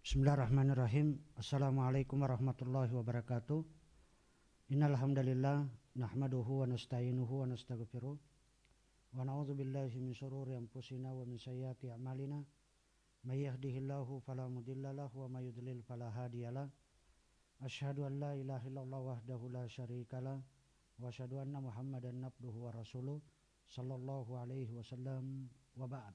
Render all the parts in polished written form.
Bismillahirrahmanirrahim. Assalamualaikum warahmatullahi wabarakatuh. Innal hamdalillah nahmaduhu wa nasta'inuhu wa nastaghfiruh wa na'udzu billahi min shururi anfusina wa min sayyiati a'malina. May yahdihillahu fala mudhillalah wa may yudlil fala hadiyalah. Asyhadu an la ilaha illallah wahdahu la syarikalah wa asyhadu anna Muhammadan abduhu wa rasuluh sallallahu alaihi wasallam wa ba'd.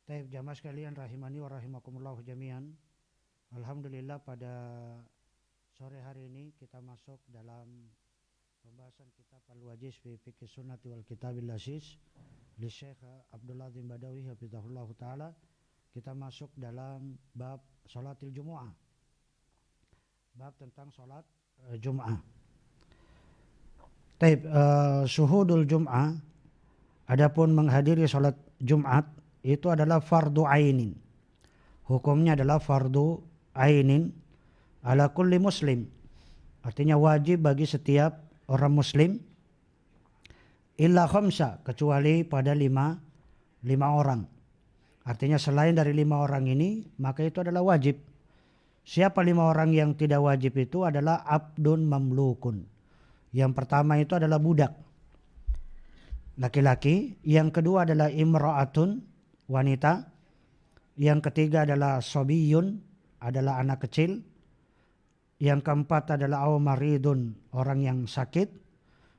Taib jamaah sekalian rahimani wa rahimakumullah jami'an. Alhamdulillah pada sore hari ini kita masuk dalam pembahasan kitab Al-Wajiz fi Fiqh Sunnati wal Kitabil Aziz li Syekh Abdul Azim Badawi hafizahullah taala. Kita masuk dalam bab salatil Jumu'ah. Bab tentang salat Jum'ah. Taib syuhudul Jum'ah, adapun menghadiri salat Jumat itu adalah fardu ainin. Hukumnya adalah fardu ainin ala kulli muslim. Artinya wajib bagi setiap orang muslim illa khamsa, kecuali pada lima orang. Artinya selain dari 5 orang ini maka itu adalah wajib. Siapa 5 orang yang tidak wajib itu adalah abdun mamlukun. Yang pertama itu adalah budak laki-laki, yang kedua adalah imra'atun, wanita, yang ketiga adalah sobiyun, adalah anak kecil, yang keempat adalah maridun, orang yang sakit,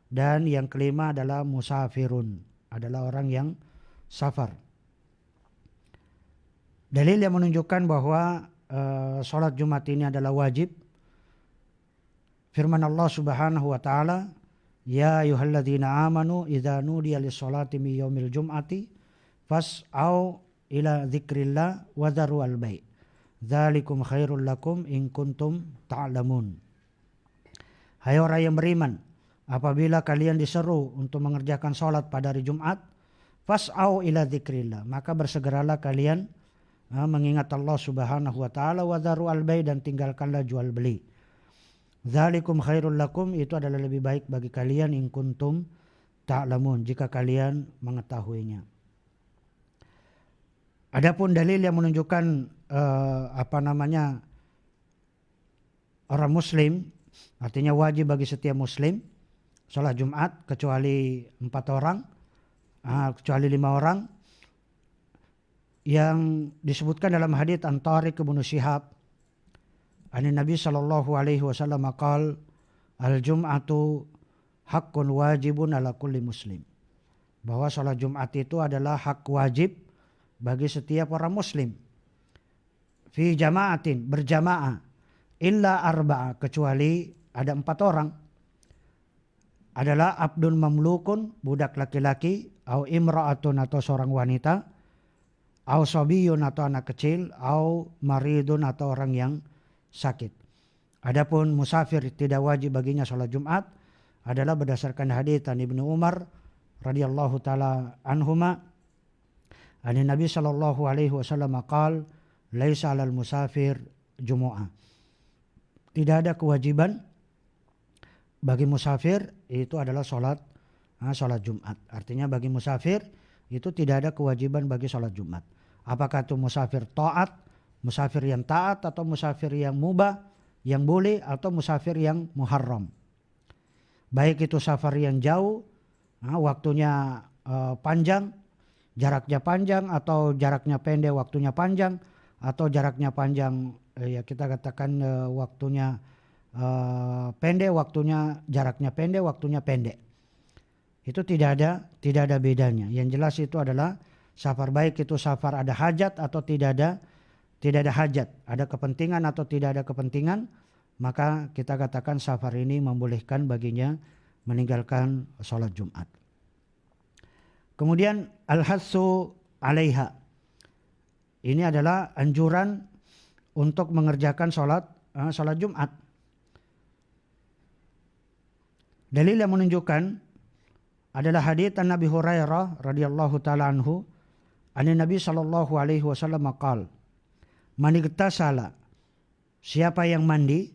dan yang kelima adalah musafirun, adalah orang yang safar. Dalil yang menunjukkan bahwa sholat Jumat ini adalah wajib, firman Allah Subhanahu wa taala, ya ayyuhalladzina amanu idza nudiya lis-sholati min yaumil jum'ati fas'au ila dzikrillah wa dzaru al-bai'. Dzalikum khairul lakum in kuntum ta'lamun. Hai orang yang beriman, apabila kalian diseru untuk mengerjakan salat pada hari Jumat, fas'au ila dzikrillah, maka bersegeralah kalian mengingat Allah Subhanahu wa taala, wa dzaru al-bai', dan tinggalkanlah jual beli. Dzalikum khairul lakum, itu adalah lebih baik bagi kalian, in kuntum ta'lamun, jika kalian mengetahuinya. Adapun dalil yang menunjukkan orang muslim, artinya wajib bagi setiap muslim salat Jumat kecuali 4 orang, kecuali 5 orang, yang disebutkan dalam hadits Tariq bin Syihab an Nabi sallallahu alaihi wasallam qala al-jum'atu haqqun wajibun ala kulli muslim, bahwa salat Jumat itu adalah hak wajib bagi setiap orang muslim, fi jama'atin, berjamaah, illa arba'a, kecuali ada 4 orang, adalah abdun mamlukun, budak laki-laki, au imra'atun, atau seorang wanita, au sobiyun, atau anak kecil, au maridun, atau orang yang sakit. Adapun musafir tidak wajib baginya sholat Jumat adalah berdasarkan hadits Ibnu Umar radhiyallahu taala anhuma an Nabi sallallahu alaihi wasallam qala laisa 'alal musafir jumu'ah. Tidak ada kewajiban bagi musafir itu adalah salat Jumat. Artinya bagi musafir itu tidak ada kewajiban bagi salat Jumat. Apakah itu musafir taat, musafir yang taat, atau musafir yang mubah, yang boleh, atau musafir yang muharram. Baik itu safar yang jauh, waktunya panjang, jaraknya panjang, atau jaraknya pendek, waktunya panjang, atau jaraknya panjang, ya kita katakan waktunya pendek, jaraknya pendek, waktunya pendek. Itu tidak ada bedanya. Yang jelas itu adalah safar, baik itu safar ada hajat atau tidak ada hajat, ada kepentingan atau tidak ada kepentingan, maka kita katakan safar ini membolehkan baginya meninggalkan sholat Jumat. Kemudian al-hassu alaiha, ini adalah anjuran untuk mengerjakan sholat Jumat. Dalil yang menunjukkan adalah hadits Nabi Hurairah radhiyallahu taala anhu an Nabi sallallahu alaihi wasallam qala man igtasala, siapa yang mandi,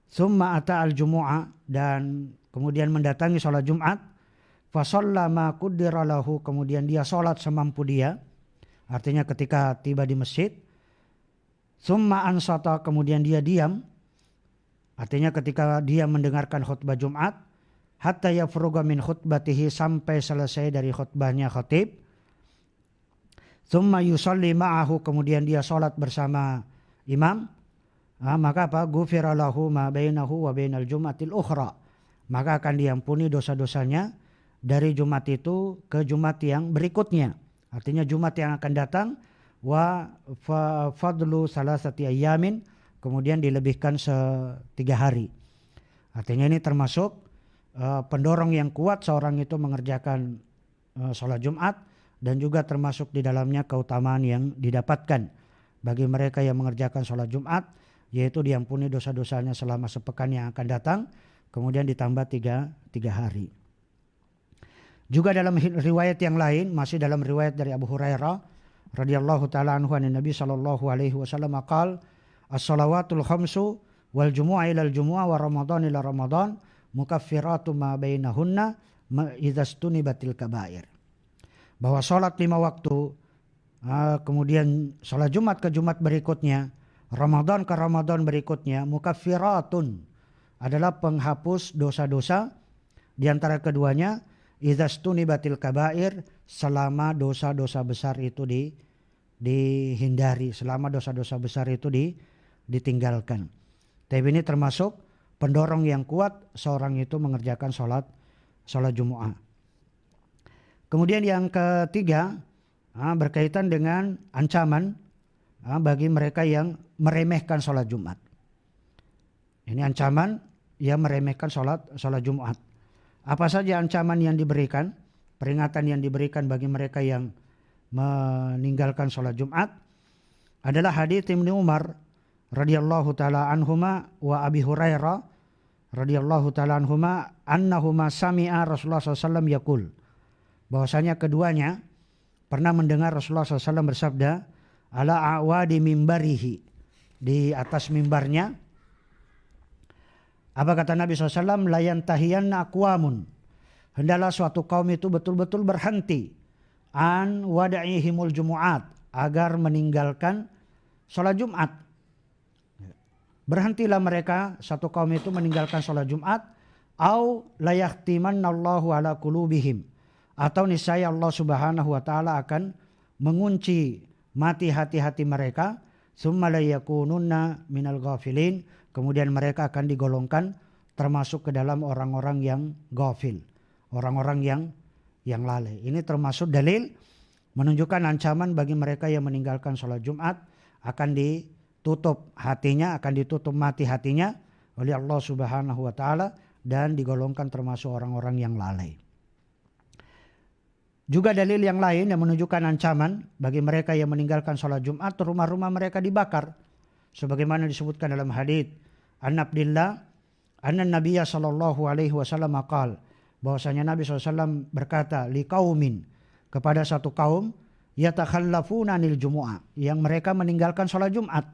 summa ata al-jumu'ah, dan kemudian mendatangi sholat Jumat, fa shalla ma qaddara lahu, kemudian dia sholat semampu dia, artinya ketika tiba di masjid Summa ansata, kemudian dia diam. Artinya ketika dia mendengarkan khutbah Jumat, hatta yafruga min khutbatihi, sampai selesai dari khutbahnya khatib. Summa yusalli ma'ahu, kemudian dia sholat bersama imam. Maka apa? Ghufira lahu ma bainahu wa bainal jum'atil ukhra. Maka akan diampuni dosa-dosanya dari Jumat itu ke Jumat yang berikutnya. Artinya Jumat yang akan datang, wa fadlu salasati ayyamin, kemudian dilebihkan 3 hari. Artinya ini termasuk pendorong yang kuat seorang itu mengerjakan sholat Jumat, dan juga termasuk di dalamnya keutamaan yang didapatkan bagi mereka yang mengerjakan sholat Jumat, yaitu diampuni dosa-dosanya selama sepekan yang akan datang, kemudian ditambah 3 hari. Juga dalam riwayat yang lain, masih dalam riwayat dari Abu Hurairah radhiyallahu taala anhu, Nabi sallallahu alaihi wasallam qala, as-salawatul khamsu wal jumu'a ila al-jumu'ah wa ramadan ila ramadan mukaffiratu ma bainahunna idza stunibatil kaba'ir. Bahwa salat 5 waktu, kemudian salat Jumat ke Jumat berikutnya, Ramadan ke Ramadan berikutnya, mukaffiratun, adalah penghapus dosa-dosa di antara keduanya, idza stunibatil kaba'ir, selama dosa-dosa besar itu dihindari, selama dosa-dosa besar itu ditinggalkan. Tapi ini termasuk pendorong yang kuat seorang itu mengerjakan sholat Jumat. Kemudian yang ketiga, berkaitan dengan ancaman bagi mereka yang meremehkan sholat Jumat. Ini ancaman yang meremehkan sholat Jumat. Apa saja ancaman yang diberikan, peringatan yang diberikan bagi mereka yang meninggalkan sholat Jumat? Adalah hadits Ibnu Umar radhiyallahu taala anhuma wa Abi Hurairah radhiyallahu taala anhuma annahuma sami'a Rasulullah SAW yaqul, bahwasanya keduanya pernah mendengar Rasulullah SAW bersabda, ala awadi mimbarihi, di atas mimbarnya. Apa kata Nabi SAW? Layan tahiyanna aqwamun, hendaklah suatu kaum itu betul-betul berhenti an wada'ihimul jumu'at, agar meninggalkan sholat Jumat. Berhentilah mereka, satu kaum itu meninggalkan sholat Jumat. Au layahtimannallahu ala qulubihim, atau niscaya Allah Subhanahu wa taala akan mengunci mati hati-hati mereka. Summa layakununna minal ghafilin, kemudian mereka akan digolongkan termasuk ke dalam orang-orang yang ghafil, orang-orang yang lalai. Ini termasuk dalil menunjukkan ancaman bagi mereka yang meninggalkan sholat Jumat, akan ditutup hatinya, akan ditutup mati hatinya oleh Allah Subhanahu wa taala, dan digolongkan termasuk orang-orang yang lalai. Juga dalil yang lain yang menunjukkan ancaman bagi mereka yang meninggalkan sholat Jumat, rumah-rumah mereka dibakar. Sebagaimana disebutkan dalam hadits An Abdillah anna Nabiyya sallallahu alaihi wasallam qala, bahwasanya Nabi SAW berkata, liqaumin, kepada satu kaum, yatakhallafuna anil jumu'ah, yang mereka meninggalkan sholat Jumat.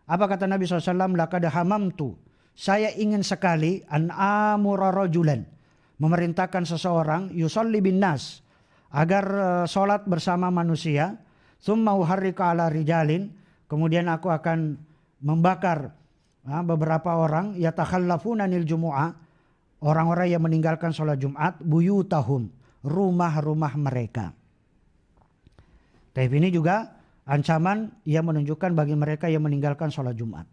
Apa kata Nabi SAW? Laqad hamamtu, saya ingin sekali an amura rajulan, memerintahkan seseorang, yusolli bin nas, agar sholat bersama manusia, thumma uharrika ala rijalin, kemudian aku akan membakar beberapa orang, yatakhallafuna anil jumu'ah, orang-orang yang meninggalkan sholat Jumat, buyutahum, rumah-rumah mereka. Tapi ini juga ancaman yang menunjukkan bagi mereka yang meninggalkan sholat Jumat.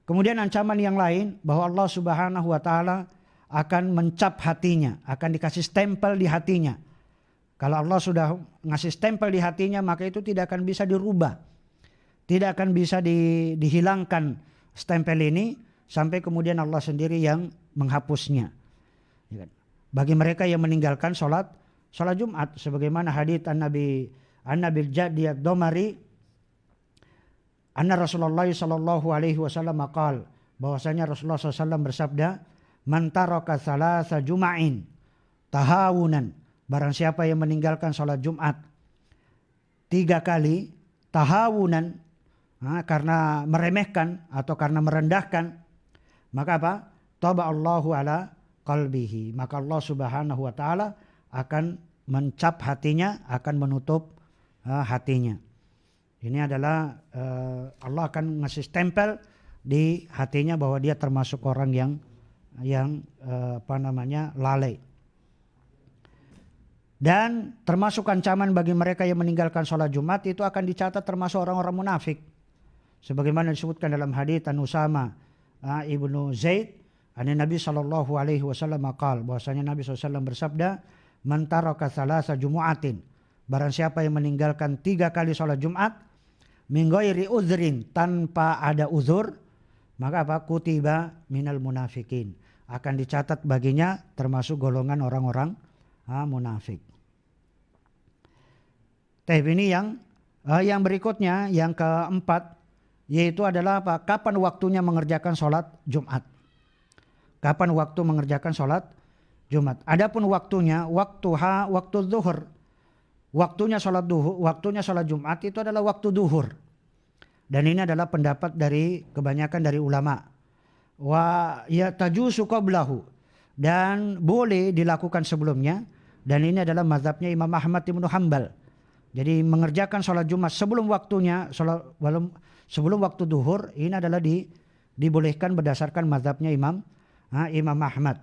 Kemudian ancaman yang lain, bahwa Allah Subhanahu wa taala akan mencap hatinya, akan dikasih stempel di hatinya. Kalau Allah sudah ngasih stempel di hatinya, maka itu tidak akan bisa dirubah. Tidak akan bisa dihilangkan stempel ini, sampai kemudian Allah sendiri yang menghapusnya. Bagi mereka yang meninggalkan sholat Jumat, sebagaimana hadits An-Nabi Jadi ad-Domari anna Rasulullah sallallahu alaihi wasallam qala, bahwasanya Rasulullah SAW bersabda, man taraka salasa juma'in tahawunan, barang siapa yang meninggalkan sholat Jumat 3 kali tahawunan, karena meremehkan atau karena merendahkan, maka apa? Taba Allahu ala qalbihi, maka Allah Subhanahu wa taala akan mencap hatinya, akan menutup hatinya. Ini adalah Allah akan ngasih stempel di hatinya bahwa dia termasuk orang yang lalai. Dan termasuk ancaman bagi mereka yang meninggalkan sholat Jumat itu akan dicatat termasuk orang-orang munafik. Sebagaimana disebutkan dalam hadits an Usama ibnu Zaid, Nabi sallallahu alaihi wasallam qala, bahwasanya Nabi SAW bersabda, "Man taraka thalatha jumu'atin." Barang siapa yang meninggalkan 3 kali sholat Jumat min ghairi uzrin, tanpa ada uzur, maka kutiba minal munafikin, akan dicatat baginya termasuk golongan orang-orang munafik. Ini yang berikutnya, yang keempat, yaitu adalah kapan waktunya mengerjakan sholat Jumat. Kapan waktu mengerjakan sholat Jumat. Adapun waktunya, waktu zuhur. Waktunya sholat Jumat itu adalah waktu duhur. Dan ini adalah pendapat dari kebanyakan dari ulama. Wa yatajuzu qablahu, dan boleh dilakukan sebelumnya. Dan ini adalah mazhabnya Imam Ahmad ibnu Hanbal. Jadi mengerjakan sholat Jumat sebelum waktunya, sebelum waktu duhur, ini adalah dibolehkan berdasarkan mazhabnya Imam Ahmad.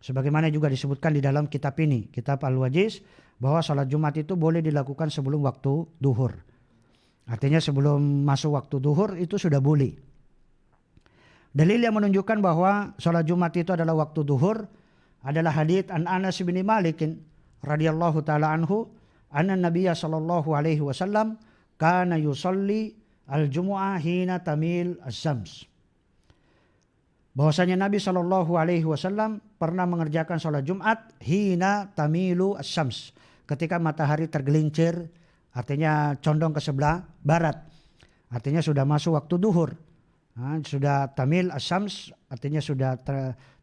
Sebagaimana juga disebutkan di dalam kitab ini, kitab Al-Wajiz, bahwa sholat Jumat itu boleh dilakukan sebelum waktu duhur. Artinya sebelum masuk waktu duhur itu sudah boleh. Dalil yang menunjukkan bahwa sholat Jumat itu adalah waktu duhur adalah hadits an Anas bin Malik radhiyallahu taala anhu, anna Nabiyya sallallahu alaihi wasallam kana yusalli al-jumu'ah hina tamil as-syams. Bahwasanya Nabi sallallahu alaihi wasallam pernah mengerjakan sholat Jumat hina tamilu as-syams, ketika matahari tergelincir, artinya condong ke sebelah barat. Artinya sudah masuk waktu duhur. Sudah tamil as-syams, artinya sudah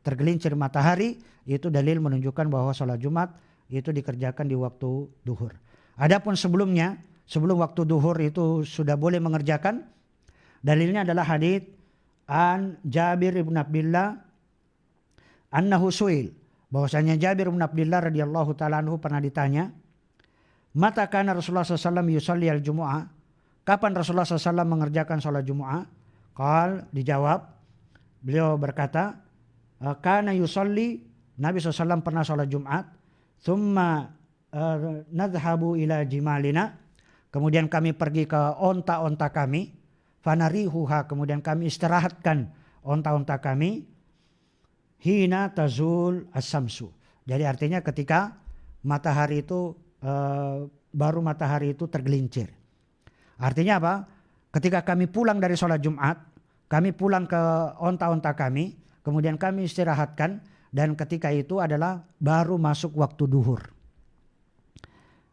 tergelincir matahari. Itu dalil menunjukkan bahwa sholat Jumat itu dikerjakan di waktu duhur. Adapun sebelumnya, sebelum waktu duhur itu sudah boleh mengerjakan. Dalilnya adalah hadits an Jabir ibn Abdullah annahu suil, bahwasanya Jabir bin Abdullah radhiyallahu taala anhu pernah ditanya, "Mata kana Rasulullah sallallahu alaihi wasallam yusalli al-jumu'ah?" Kapan Rasulullah SAW mengerjakan sholat Jumu'ah? Qal, dijawab, beliau berkata, "Kana yusalli," Nabi SAW pernah sholat Jumat, "Thumma nadhhabu ila jimalina," kemudian kami pergi ke onta-onta kami, "fanarihuha," kemudian kami istirahatkan onta-onta kami, "hina tazul as-samsu." Jadi artinya ketika matahari itu baru matahari itu tergelincir. Artinya apa? Ketika kami pulang dari sholat Jumat, kami pulang ke onta-onta kami, kemudian kami istirahatkan, dan ketika itu adalah baru masuk waktu duhur.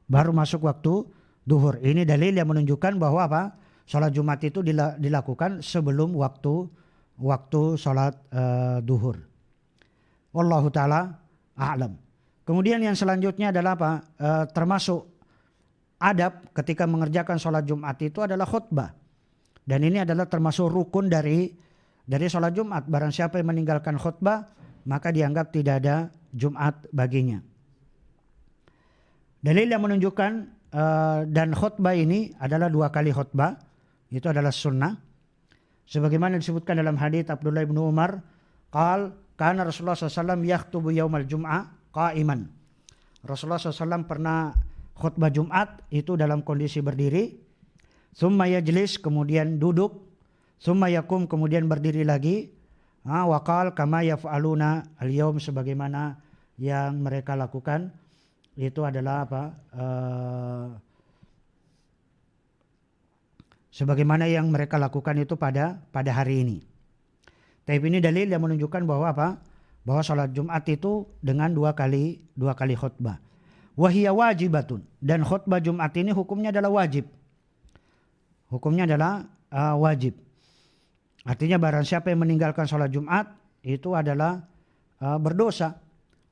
Baru masuk waktu duhur. Ini dalil yang menunjukkan bahwa apa? Sholat Jumat itu dilakukan sebelum waktu sholat duhur. Wallahu ta'ala a'lam. Kemudian yang selanjutnya adalah apa? Termasuk adab ketika mengerjakan sholat Jumat itu adalah khutbah. Dan ini adalah termasuk rukun dari sholat Jumat. Barang siapa yang meninggalkan khutbah, maka dianggap tidak ada Jumat baginya. Dalil yang menunjukkan dan khutbah ini adalah 2 kali khutbah, itu adalah sunnah. Sebagaimana disebutkan dalam hadits Abdullah bin Umar, qal kana Rasulullah SAW yakhtubu yaumal jum'ah qa'iman. Rasulullah SAW pernah khutbah Jumat itu dalam kondisi berdiri, summa yajlis, kemudian duduk, summa yakum, kemudian berdiri lagi, waqal kama yaf'aluna al-yaum, sebagaimana yang mereka lakukan. Itu adalah apa? Sebagaimana yang mereka lakukan itu pada hari ini. Tapi ini dalil yang menunjukkan bahwa apa? Bahwa sholat Jumat itu dengan 2 kali khutbah. Wahiyya wajibatun, dan khutbah Jumat ini hukumnya adalah wajib. Hukumnya adalah wajib. Artinya barang siapa yang meninggalkan sholat Jumat itu adalah berdosa.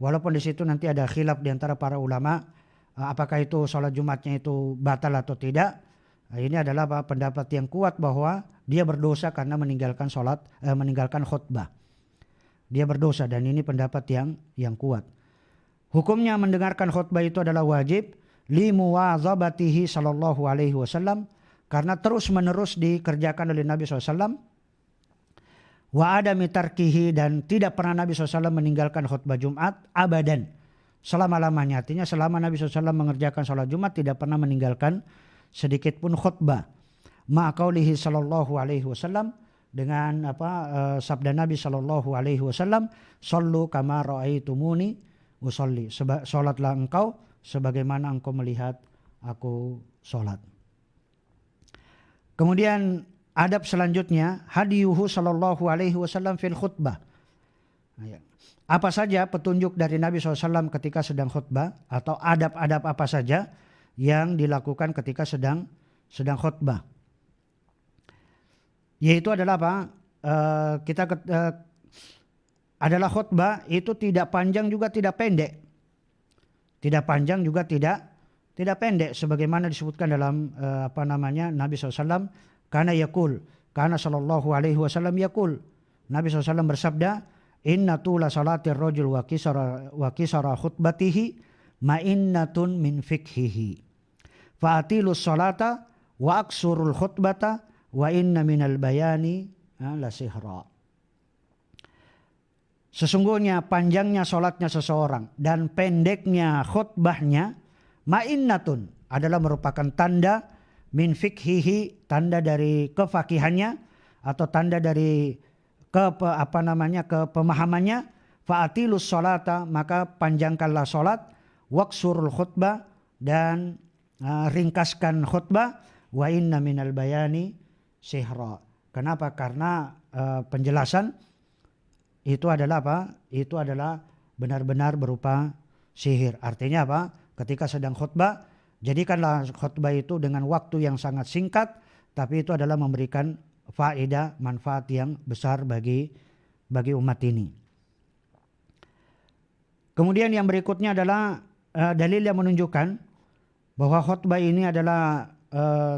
Walaupun di situ nanti ada khilaf di antara para ulama, apakah itu sholat Jumatnya itu batal atau tidak. Ini adalah pendapat yang kuat bahwa dia berdosa karena meninggalkan khutbah. Dia berdosa, dan ini pendapat yang kuat. Hukumnya mendengarkan khutbah itu adalah wajib li muwazabatihi sallallahu alaihi wasallam, karena terus-menerus dikerjakan oleh Nabi SAW. Wa adami tarkihi, dan tidak pernah Nabi SAW meninggalkan khutbah Jumat abadan, selama-lamanya. Artinya selama Nabi SAW mengerjakan sholat Jumat tidak pernah meninggalkan sedikit pun khutbah. Ma'aqaulihi sallallahu alaihi wasallam, dengan sabda Nabi sallallahu alaihi wasallam, "Shallu kama ra'aitumuni usolli." Salatlah engkau sebagaimana engkau melihat aku salat. Kemudian adab selanjutnya, hadiyuhu sallallahu alaihi wasallam fil khutbah. Apa saja petunjuk dari Nabi SAW ketika sedang khutbah, atau adab-adab apa saja yang dilakukan ketika sedang khutbah. Yaitu adalah apa? Adalah khutbah itu tidak panjang juga tidak pendek. Tidak panjang juga tidak pendek, sebagaimana disebutkan dalam Nabi SAW, karena sallallahu alaihi wasallam yakul. Nabi SAW bersabda, "Inna tula salatir rajul wa kisara khutbatihi ma'innatun min fikhihi. Fa'atilus salata wa aksurul khutbata wa inna minal bayani la sihra." Sesungguhnya panjangnya sholatnya seseorang dan pendeknya khutbahnya, ma'innatun, adalah merupakan tanda min fikhihi, tanda dari kefakihannya atau tanda dari kepemahamannya. Fa'atilus sholata, maka panjangkanlah sholat, waqsurul khutbah, dan ringkaskan khutbah, wa inna minal bayani sihra. Kenapa? Karena penjelasan itu adalah apa? Itu adalah benar-benar berupa sihir. Artinya apa? Ketika sedang khutbah, jadikanlah khutbah itu dengan waktu yang sangat singkat, tapi itu adalah memberikan faedah, manfaat yang besar bagi umat ini. Kemudian yang berikutnya adalah dalil yang menunjukkan bahwa khutbah ini adalah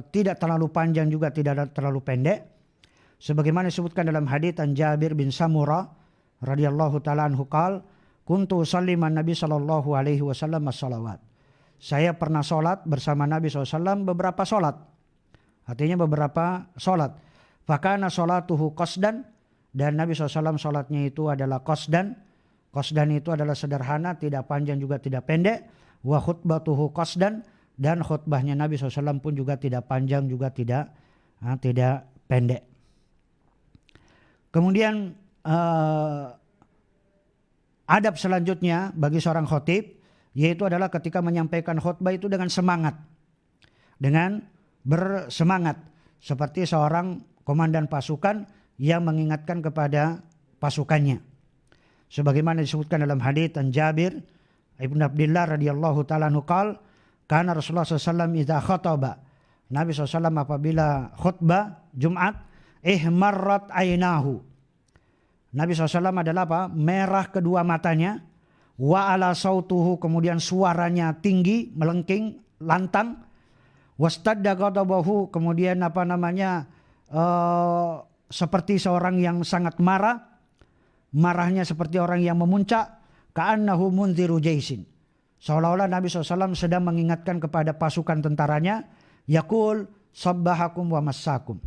tidak terlalu panjang juga tidak terlalu pendek, sebagaimana disebutkan dalam hadits an Jabir bin Samurah radhiyallahu taala anhu qala, kuntu usalliman Nabi sallallahu alaihi wasallam as-salawat. Saya pernah sholat bersama Nabi SAW beberapa sholat. Artinya beberapa sholat. Fakana sholatuhu qasdan, dan Nabi SAW sholatnya itu adalah qasdan. Qasdan itu adalah sederhana, tidak panjang juga tidak pendek. Wa khutbatuhu qasdan, dan khutbahnya Nabi SAW pun juga tidak panjang juga tidak pendek. Kemudian adab selanjutnya bagi seorang khotib, yaitu adalah ketika menyampaikan khutbah itu dengan semangat, dengan bersemangat, seperti seorang komandan pasukan yang mengingatkan kepada pasukannya. Sebagaimana disebutkan dalam hadits an Jabir ibn Abdullah radhiyallahu taala anhu qala, kana Rasulullah SAW idza khataba. Nabi SAW apabila khutbah Jumat, ihmarrat ainahu. Nabi SAW adalah apa? Merah kedua matanya. Wa ala sautuhu, kemudian suaranya tinggi, melengking, lantang. Wastadda ghadabahu, kemudian seperti seorang yang sangat marah. Marahnya seperti orang yang memuncak. Ka'annahu munziru jaisin. Seolah-olah Nabi SAW sedang mengingatkan kepada pasukan tentaranya. Yaqul sabbahakum wa massakum.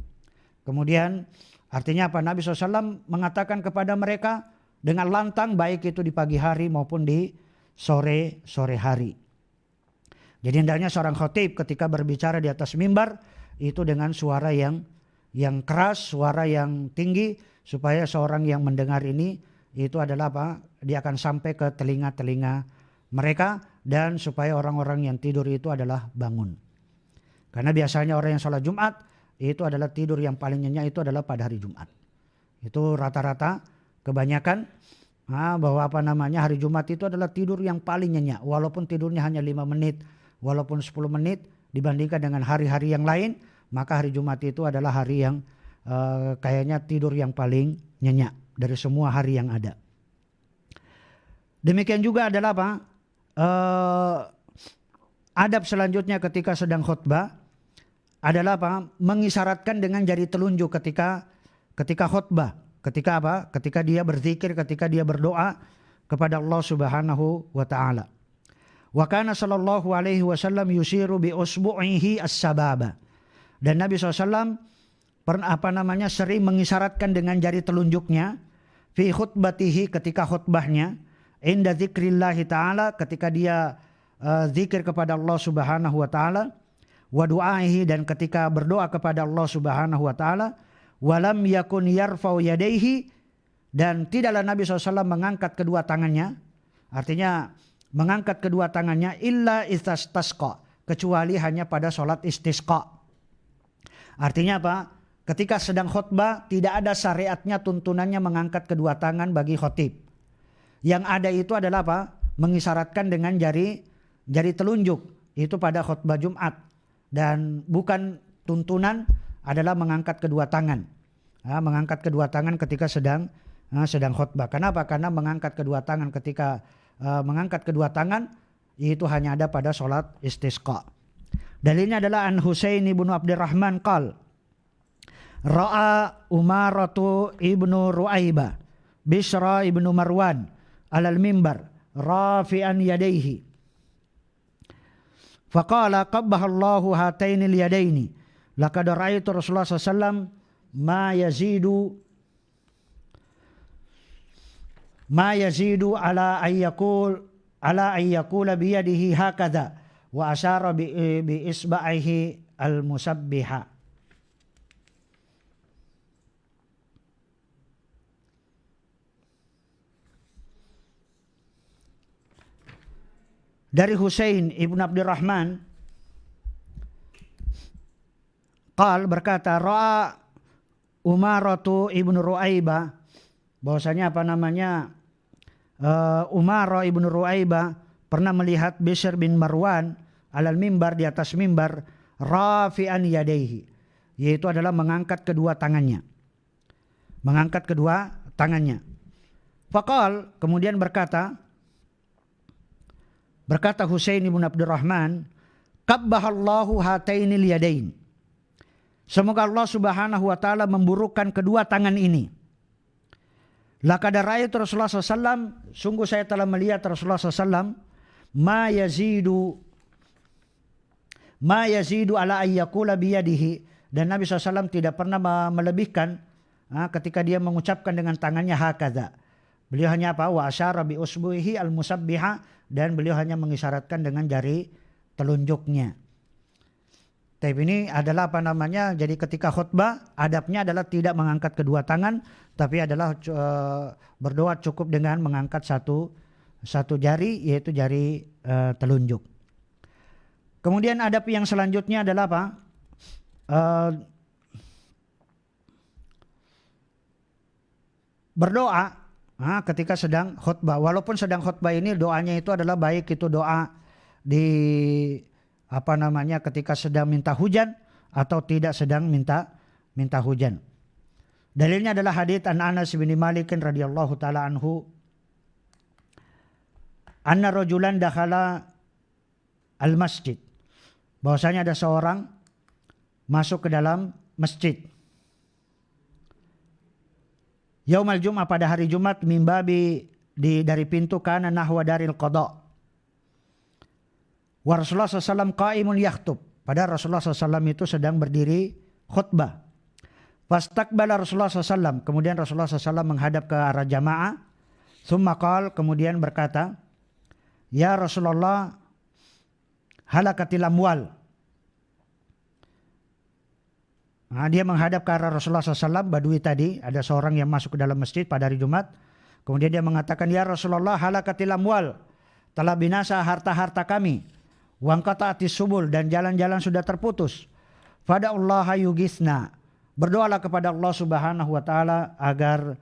Kemudian artinya apa? Nabi SAW mengatakan kepada mereka dengan lantang, baik itu di pagi hari maupun di sore hari. Jadi hendaknya seorang khotib ketika berbicara di atas mimbar itu dengan suara yang keras, suara yang tinggi, supaya seorang yang mendengar ini itu adalah apa? Dia akan sampai ke telinga-telinga mereka, dan supaya orang-orang yang tidur itu adalah bangun. Karena biasanya orang yang sholat Jumat itu adalah tidur yang paling nyenyak itu adalah pada hari Jumat. Itu rata-rata kebanyakan bahwa hari Jumat itu adalah tidur yang paling nyenyak, walaupun tidurnya hanya 5 menit, walaupun 10 menit dibandingkan dengan hari-hari yang lain, maka hari Jumat itu adalah hari yang kayaknya tidur yang paling nyenyak dari semua hari yang ada. Demikian juga adalah adab selanjutnya ketika sedang khutbah adalah mengisyaratkan dengan jari telunjuk ketika khutbah. Ketika dia berzikir, ketika dia berdoa kepada Allah Subhanahu wa taala. Wa kana sallallahu alaihi wasallam yusiru bi usbu'ihi as-sababa. Dan Nabi SAW sering mengisyaratkan dengan jari telunjuknya fi khutbatihi, ketika khutbahnya, inda dzikrillahi ta'ala, ketika dia zikir kepada Allah Subhanahu wa taala, wa du'aihi, dan ketika berdoa kepada Allah Subhanahu wa taala, walam yakun yarfa'u yadayhi, dan tidaklah Nabi SAW mengangkat kedua tangannya, artinya mengangkat kedua tangannya, illa istasqa, kecuali hanya pada sholat istisqa. Artinya apa? Ketika sedang khutbah tidak ada syariatnya, tuntunannya mengangkat kedua tangan bagi khotib. Yang ada itu adalah apa? Mengisyaratkan dengan jari telunjuk, itu pada khutbah Jumat. Dan bukan tuntunan adalah mengangkat kedua tangan. Mengangkat kedua tangan ketika sedang khutbah. Kenapa? Karena mengangkat kedua tangan ketika mengangkat kedua tangan itu hanya ada pada sholat istisqa. Dalilnya adalah an Husain ibnu Abdurrahman qal ra'a Umaratu ibnu Ru'aibah Bisra ibnu Marwan alal mimbar rafi'an yadayhi faqala qabbahallahu hatainil yadaini laqad ra'aitu Rasulullah sallallahu ma yazidu ala ayyakula biyadihi hakadha wa asyara bi isba'ihi al-musabbiha. Dari Husain ibn Abdurrahman berkata ra'a Umaratu ibnu Ru'aibah, bahwasanya Umar ibnu Ru'aibah pernah melihat Bishr bin Marwan alal mimbar, di atas mimbar, rafi'an yadaihi, yaitu adalah mengangkat kedua tangannya. Faqal, kemudian berkata Husain ibn Abdurrahman, qabbahallahu hatainil yadain, semoga Allah Subhanahu wa taala memburukkan kedua tangan ini. Laqad ra'aitu Rasulullah SAW, sungguh saya telah melihat Rasulullah SAW, ma yazidu ala ayyakula biyadihi, dan Nabi SAW tidak pernah melebihkan ketika dia mengucapkan dengan tangannya hakadha. Beliau hanya wa asyara bi usbuhi al-musabbiha, dan beliau hanya mengisyaratkan dengan jari telunjuknya. Tapi ini adalah jadi ketika khutbah adabnya adalah tidak mengangkat kedua tangan, tapi adalah berdoa cukup dengan mengangkat satu jari, yaitu jari telunjuk. Kemudian adab yang selanjutnya adalah apa? Berdoa ketika sedang khutbah. Walaupun sedang khutbah ini doanya itu adalah baik itu doa di ketika sedang minta hujan atau tidak sedang minta hujan. Dalilnya adalah hadits an Anas bin Malik radhiyallahu taala anhu, anna rajulan dakhala al-masjid, bahwasanya ada seorang masuk ke dalam masjid. Yaumal Jum'ah, pada hari Jumat, mimbabi dari pintu kana nahwa daril qada. Wa Rasulullah SAW qaimun yakhtub, pada Rasulullah SAW itu sedang berdiri khutbah. Fastaqbala Rasulullah SAW, kemudian Rasulullah SAW menghadap ke arah jamaah. Tsumma qala, kemudian berkata, ya Rasulullah, halakatil amwal. Dia menghadap ke arah Rasulullah SAW, Badui tadi, ada seorang yang masuk ke dalam masjid pada hari Jumat. Kemudian dia mengatakan, ya Rasulullah, halakatil amwal, telah binasa harta-harta kami. Wangqata'atis subul, dan jalan-jalan sudah terputus. Fada'ullaha yugisna, berdoalah kepada Allah Subhanahu wa taala agar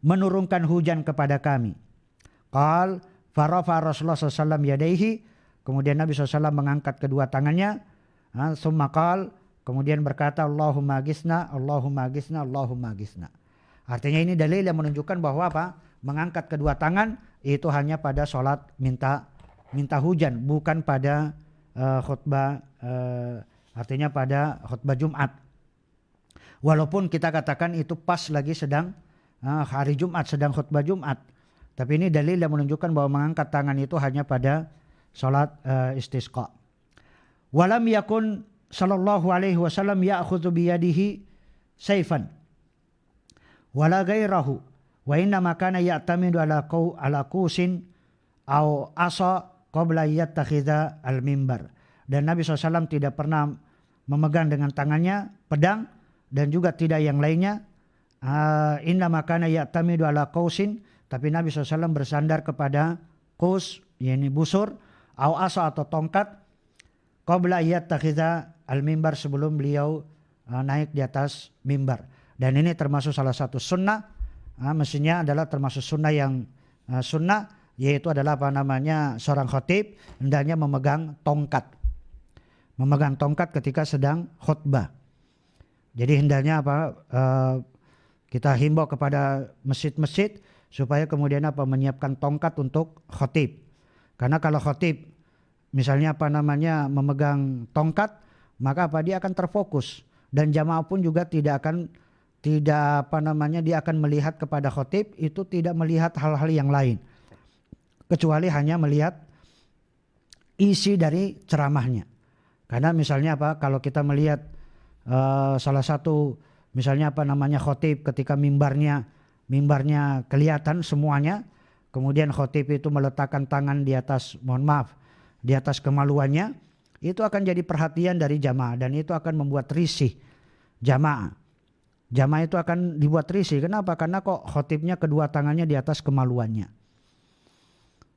menurunkan hujan kepada kami. Qal farafa Rasulullah SAW yadaihi, kemudian Nabi SAW mengangkat kedua tangannya. Summa qal, kemudian berkata, Allahumma gisna, Allahumma gisna, Allahumma gisna. Artinya ini dalil yang menunjukkan bahwa mengangkat kedua tangan itu hanya pada sholat minta hujan, bukan pada khutbah, artinya pada khutbah Jumat. Walaupun kita katakan itu pas lagi sedang hari Jumat, sedang khutbah Jumat, tapi ini dalil yang menunjukkan bahwa mengangkat tangan itu hanya pada sholat istisqa. Walam yakun sallallahu alaihi wasallam ya'khudhu biyadihi saifan wala ghairahu wa inna ma kana ya'tamidu ala qusin aw asa qabla yattakhidha al-mimbar. Dan Nabi SAW tidak pernah memegang dengan tangannya pedang dan juga tidak yang lainnya. Inna ma kana ya'tamidu ala qusin, tapi Nabi SAW bersandar kepada qus, yakni busur, aw asa atau tongkat, qabla yattakhidha al-mimbar, sebelum beliau naik di atas mimbar. Dan ini termasuk salah satu sunnah, mestinya adalah termasuk sunnah yang sunnah, yaitu adalah seorang khatib hendaknya memegang tongkat ketika sedang khutbah. Jadi hendaknya kita himbau kepada masjid-masjid supaya kemudian menyiapkan tongkat untuk khatib. Karena kalau khatib misalnya memegang tongkat, maka dia akan terfokus, dan jamaah pun juga dia akan melihat kepada khatib, itu tidak melihat hal-hal yang lain kecuali hanya melihat isi dari ceramahnya. Karena misalnya kalau kita melihat salah satu misalnya khatib ketika mimbarnya kelihatan semuanya, kemudian khatib itu meletakkan tangan di atas, di atas kemaluannya, itu akan jadi perhatian dari jamaah dan itu akan membuat risih jamaah. Jamaah itu akan dibuat risih. Kenapa? Karena kok khatibnya kedua tangannya di atas kemaluannya.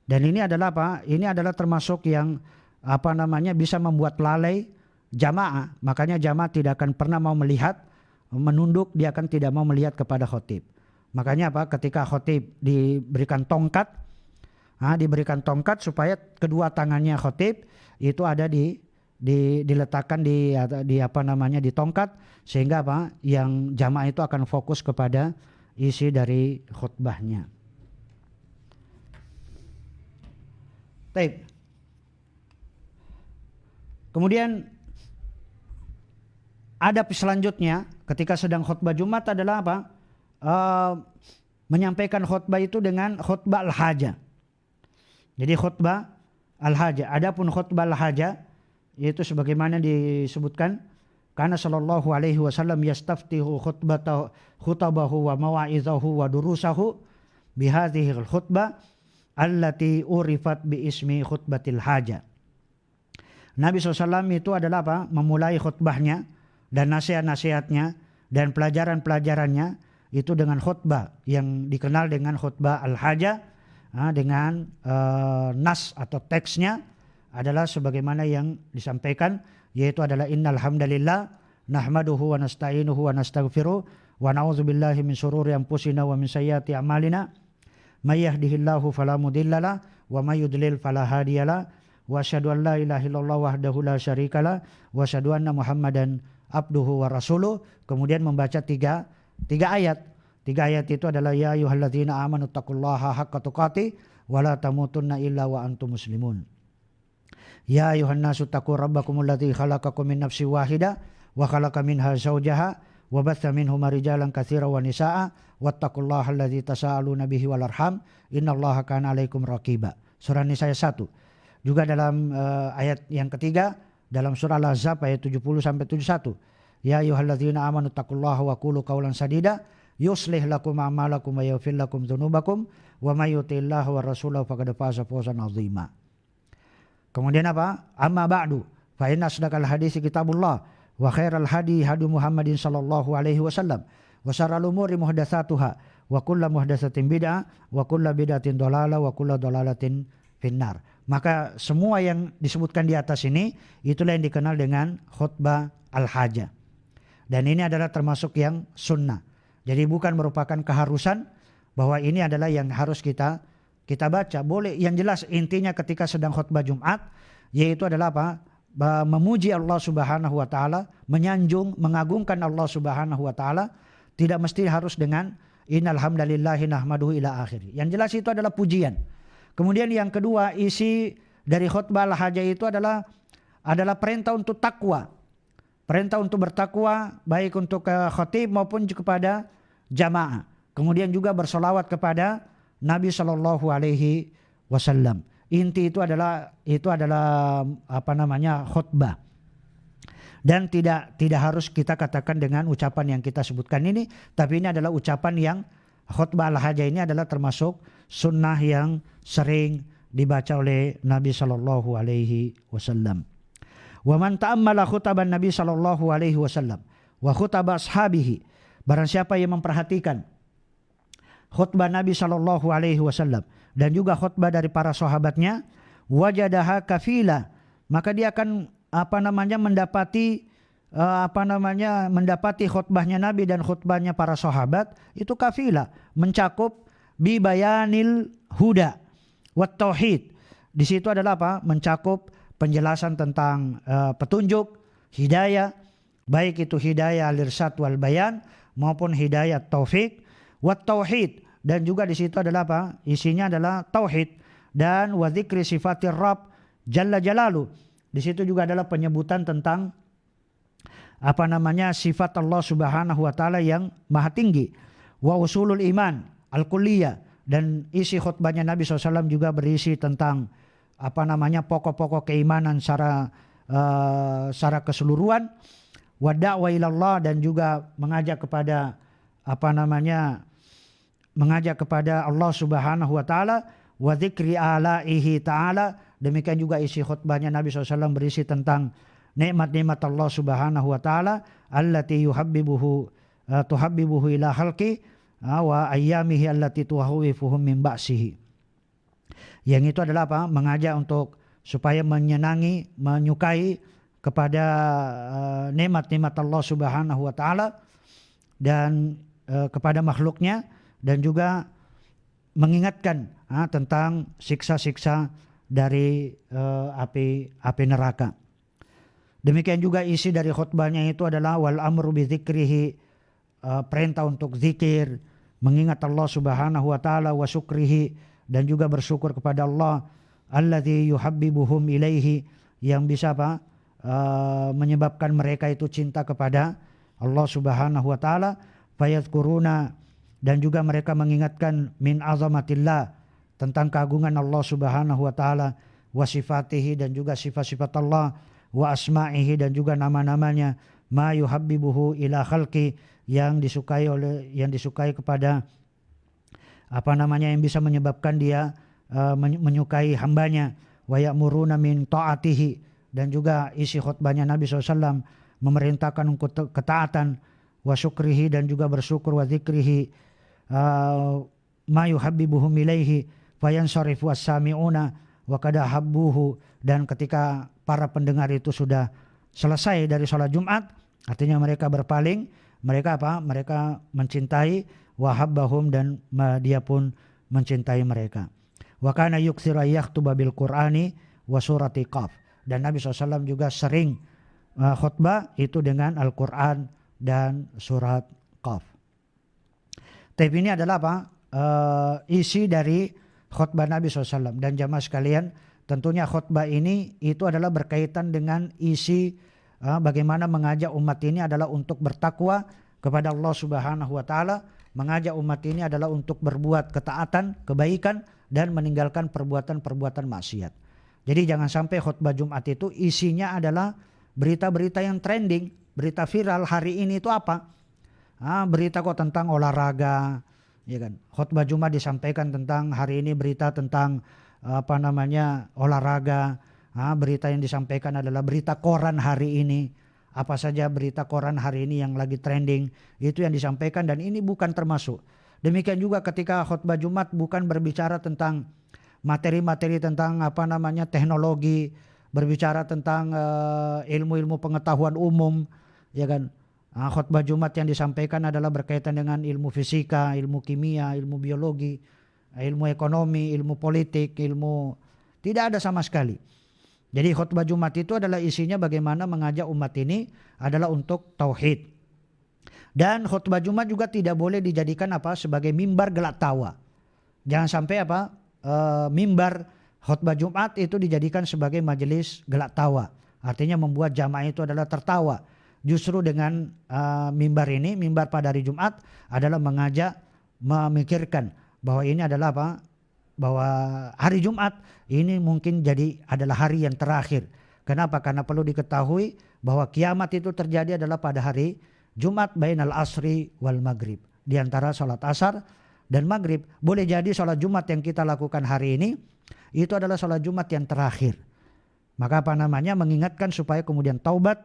Dan ini adalah Ini adalah termasuk yang bisa membuat lalai jamaah. Makanya jamaah tidak akan pernah mau melihat, menunduk, dia akan tidak mau melihat kepada khatib. Makanya ketika khatib diberikan tongkat supaya kedua tangannya khatib itu ada diletakkan di tongkat, sehingga yang jamaah itu akan fokus kepada isi dari khutbahnya. Baik. Kemudian adab selanjutnya ketika sedang khutbah Jumat adalah menyampaikan khutbah itu dengan khutbah al-hajah. Jadi khutbah al-hajah. Adapun khutbah al-hajah yaitu sebagaimana disebutkan, karena sallallahu alaihi wasallam yastaftihu khutbahu wa mawa'izahu wa durusahu bihadhihi al-khutbah allati urifat bi ismi khutbatil hajah. Nabi SAW itu adalah memulai khutbahnya dan nasihat-nasihatnya dan pelajaran-pelajarannya itu dengan khutbah yang dikenal dengan khutbah al-hajah, dengan nas atau teksnya adalah sebagaimana yang disampaikan, yaitu adalah innal hamdalillah nahmaduhu wa nasta'inuhu wa nastaghfiruh wa na'udzubillahi min syururi anfusina wa min sayyiati a'malina may yahdihillahu fala mudhillalah wa may yudlil fala hadiyalah wa asyhadu an la ilaha illallah wahdahu la syarikalah wa asyhadu anna muhammadan abduhu wa rasuluh. Kemudian membaca tiga ayat. 3 ayat itu adalah ya ayyuhalladzina amanu taqullaha haqqa tuqatih wa la tamutunna illa wa antum muslimun. Ya ayyuhan nasu taqu rabbakumul ladzi khalaqakum min nafsin wahidah wa khalaqa minha zawjaha wa batha minhuma rijalan katsiran wa nisaa'a wattaqullaha alladzi tasaaluna bihi wal arham innallaha kana 'alaikum raqiba. Surah Nisa 1. Juga dalam ayat yang ketiga dalam surah Al-Ahzab ayat 70 sampai 71. Ya ayyuhalladzina amanu taqullaha wa qulu qawlan sadida yuslih lakum a'malakum wa yaghfir lakum dzunubakum wa may yuti'illaha wa rasulahu faqad faza fawzan 'azima. Kemudian Amma ba'du fa inna asdaqal hadits kitabullah wa khairal hadi hadi Muhammadin sallallahu alaihi wasallam wa syarrul umuri muhdatsatuha wa kullu muhdatsatin bid'ah wa kullu bid'atin dhalalah wa kullu dhalalatin finnar. Maka semua yang disebutkan di atas ini itulah yang dikenal dengan khutbah al-hajah. Dan ini adalah termasuk yang sunnah. Jadi bukan merupakan keharusan bahwa ini adalah yang harus kita baca. Boleh, yang jelas intinya ketika sedang khutbah Jumat yaitu adalah memuji Allah Subhanahu wa taala, menyanjung, mengagungkan Allah Subhanahu wa taala, tidak mesti harus dengan innal hamdalillahi nahmaduhu ila akhir. Yang jelas itu adalah pujian. Kemudian yang kedua, isi dari khutbah al-hajah itu adalah perintah untuk takwa. Perintah untuk bertakwa baik untuk khatib maupun kepada jamaah. Kemudian juga bersolawat kepada Nabi Shallallahu Alaihi Wasallam. Inti itu adalah khutbah. Dan tidak harus kita katakan dengan ucapan yang kita sebutkan ini, tapi ini adalah ucapan yang khutbah al-hajah ini adalah termasuk sunnah yang sering dibaca oleh Nabi sallallahu alaihi wasallam. Wa man ta'ammala khutaban Nabi sallallahu alaihi wasallam wa khutab ashabihi, barang siapa yang memperhatikan khutbah Nabi sallallahu alaihi wasallam dan juga khutbah dari para sahabatnya, wajadaha kafila, maka dia akan mendapati khutbahnya Nabi dan khutbahnya para sahabat itu kafila, mencakup bi bayanil huda wat tauhid. Di situ adalah mencakup penjelasan tentang petunjuk, hidayah, baik itu hidayah al-irsyad wal bayan maupun hidayah taufik, wat tauhid, dan juga di situ adalah isinya adalah tauhid, dan wa dzikri sifatir rabb jalla jalalu. Di situ juga adalah penyebutan tentang sifat Allah Subhanahu wa taala yang maha tinggi. Wa usulul iman al-kulliyah, dan isi khutbahnya Nabi SAW juga berisi tentang pokok-pokok keimanan secara keseluruhan. Wa da'wa ilallah, dan juga mengajak kepada Allah Subhanahu wa taala. Wa dzikri alaihi ta'ala, demikian juga isi khutbahnya Nabi SAW berisi tentang nikmat-nikmat Allah Subhanahu wa taala, allati tuhabbibuhu ila khalqi wa ayyamihi allati tuhawifuhum min ba'sihi. Yang itu adalah mengajak untuk supaya menyenangi, menyukai kepada nikmat-nikmat Allah Subhanahu wa taala dan kepada makhluknya, dan juga mengingatkan tentang siksa-siksa dari api neraka. Demikian juga isi dari khutbahnya itu adalah wal amru bi dzikrihi, perintah untuk zikir, mengingat Allah Subhanahu wa taala, wa syukrihi, dan juga bersyukur kepada Allah, alladzi yuhabbibuhum ilaihi, yang bisa menyebabkan mereka itu cinta kepada Allah Subhanahu wa taala, fayadhkuruna, dan juga mereka mengingatkan min azamatillah, tentang keagungan Allah Subhanahu wa taala, wa sifatihi, dan juga sifat-sifat Allah, wa asma'ihi, dan juga nama-namanya, ma yuhabbibuhu ila khalqi, yang disukai kepada yang bisa menyebabkan dia menyukai hambanya, wa ya'muruna min ta'atihi, dan juga isi khutbahnya Nabi SAW memerintahkan untuk ketaatan, wa syukrihi, dan juga bersyukur, wa dzikrihi ma yuhabbibuhum ilaihi fayansarifu as-sami'una wa kada habbuhu, dan ketika para pendengar itu sudah selesai dari sholat Jumat, artinya mereka berpaling, mereka mencintai, wa habbahum, dan dia pun mencintai mereka. Wa kana yukthiru yaktuba bil Qur'ani wa surati Qaf, dan Nabi SAW juga sering khutbah itu dengan Al-Quran dan surat Qaf. Tapi ini adalah isi dari khutbah Nabi SAW. Dan jamaah sekalian, tentunya khutbah ini itu adalah berkaitan dengan isi bagaimana mengajak umat ini adalah untuk bertakwa kepada Allah Subhanahu wa taala, mengajak umat ini adalah untuk berbuat ketaatan, kebaikan, dan meninggalkan perbuatan-perbuatan maksiat. Jadi jangan sampai khutbah Jumat itu isinya adalah berita-berita yang trending, berita viral hari ini itu apa? Berita kok tentang olahraga, ya kan? Khutbah Jumat disampaikan tentang hari ini berita tentang olahraga. Berita yang disampaikan adalah berita koran hari ini. Apa saja berita koran hari ini yang lagi trending, itu yang disampaikan, dan ini bukan termasuk. Demikian juga ketika khutbah Jumat bukan berbicara tentang materi-materi tentang teknologi, berbicara tentang ilmu-ilmu pengetahuan umum, ya kan? Khutbah Jumat yang disampaikan adalah berkaitan dengan ilmu fisika, ilmu kimia, ilmu biologi, ilmu ekonomi, ilmu politik, tidak ada sama sekali. Jadi khutbah Jumat itu adalah isinya bagaimana mengajak umat ini adalah untuk tauhid. Dan khutbah Jumat juga tidak boleh dijadikan sebagai mimbar gelak tawa. Jangan sampai mimbar khutbah Jumat itu dijadikan sebagai majelis gelak tawa. Artinya membuat jamaah itu adalah tertawa. Justru dengan mimbar ini, mimbar pada hari Jumat adalah mengajak memikirkan bahwa ini adalah bahwa hari Jumat ini mungkin adalah hari yang terakhir. Kenapa? Karena perlu diketahui bahwa kiamat itu terjadi adalah pada hari Jumat bainal asri wal maghrib. Di antara sholat asar dan maghrib. Boleh jadi sholat Jumat yang kita lakukan hari ini itu adalah sholat Jumat yang terakhir. Maka mengingatkan supaya kemudian taubat,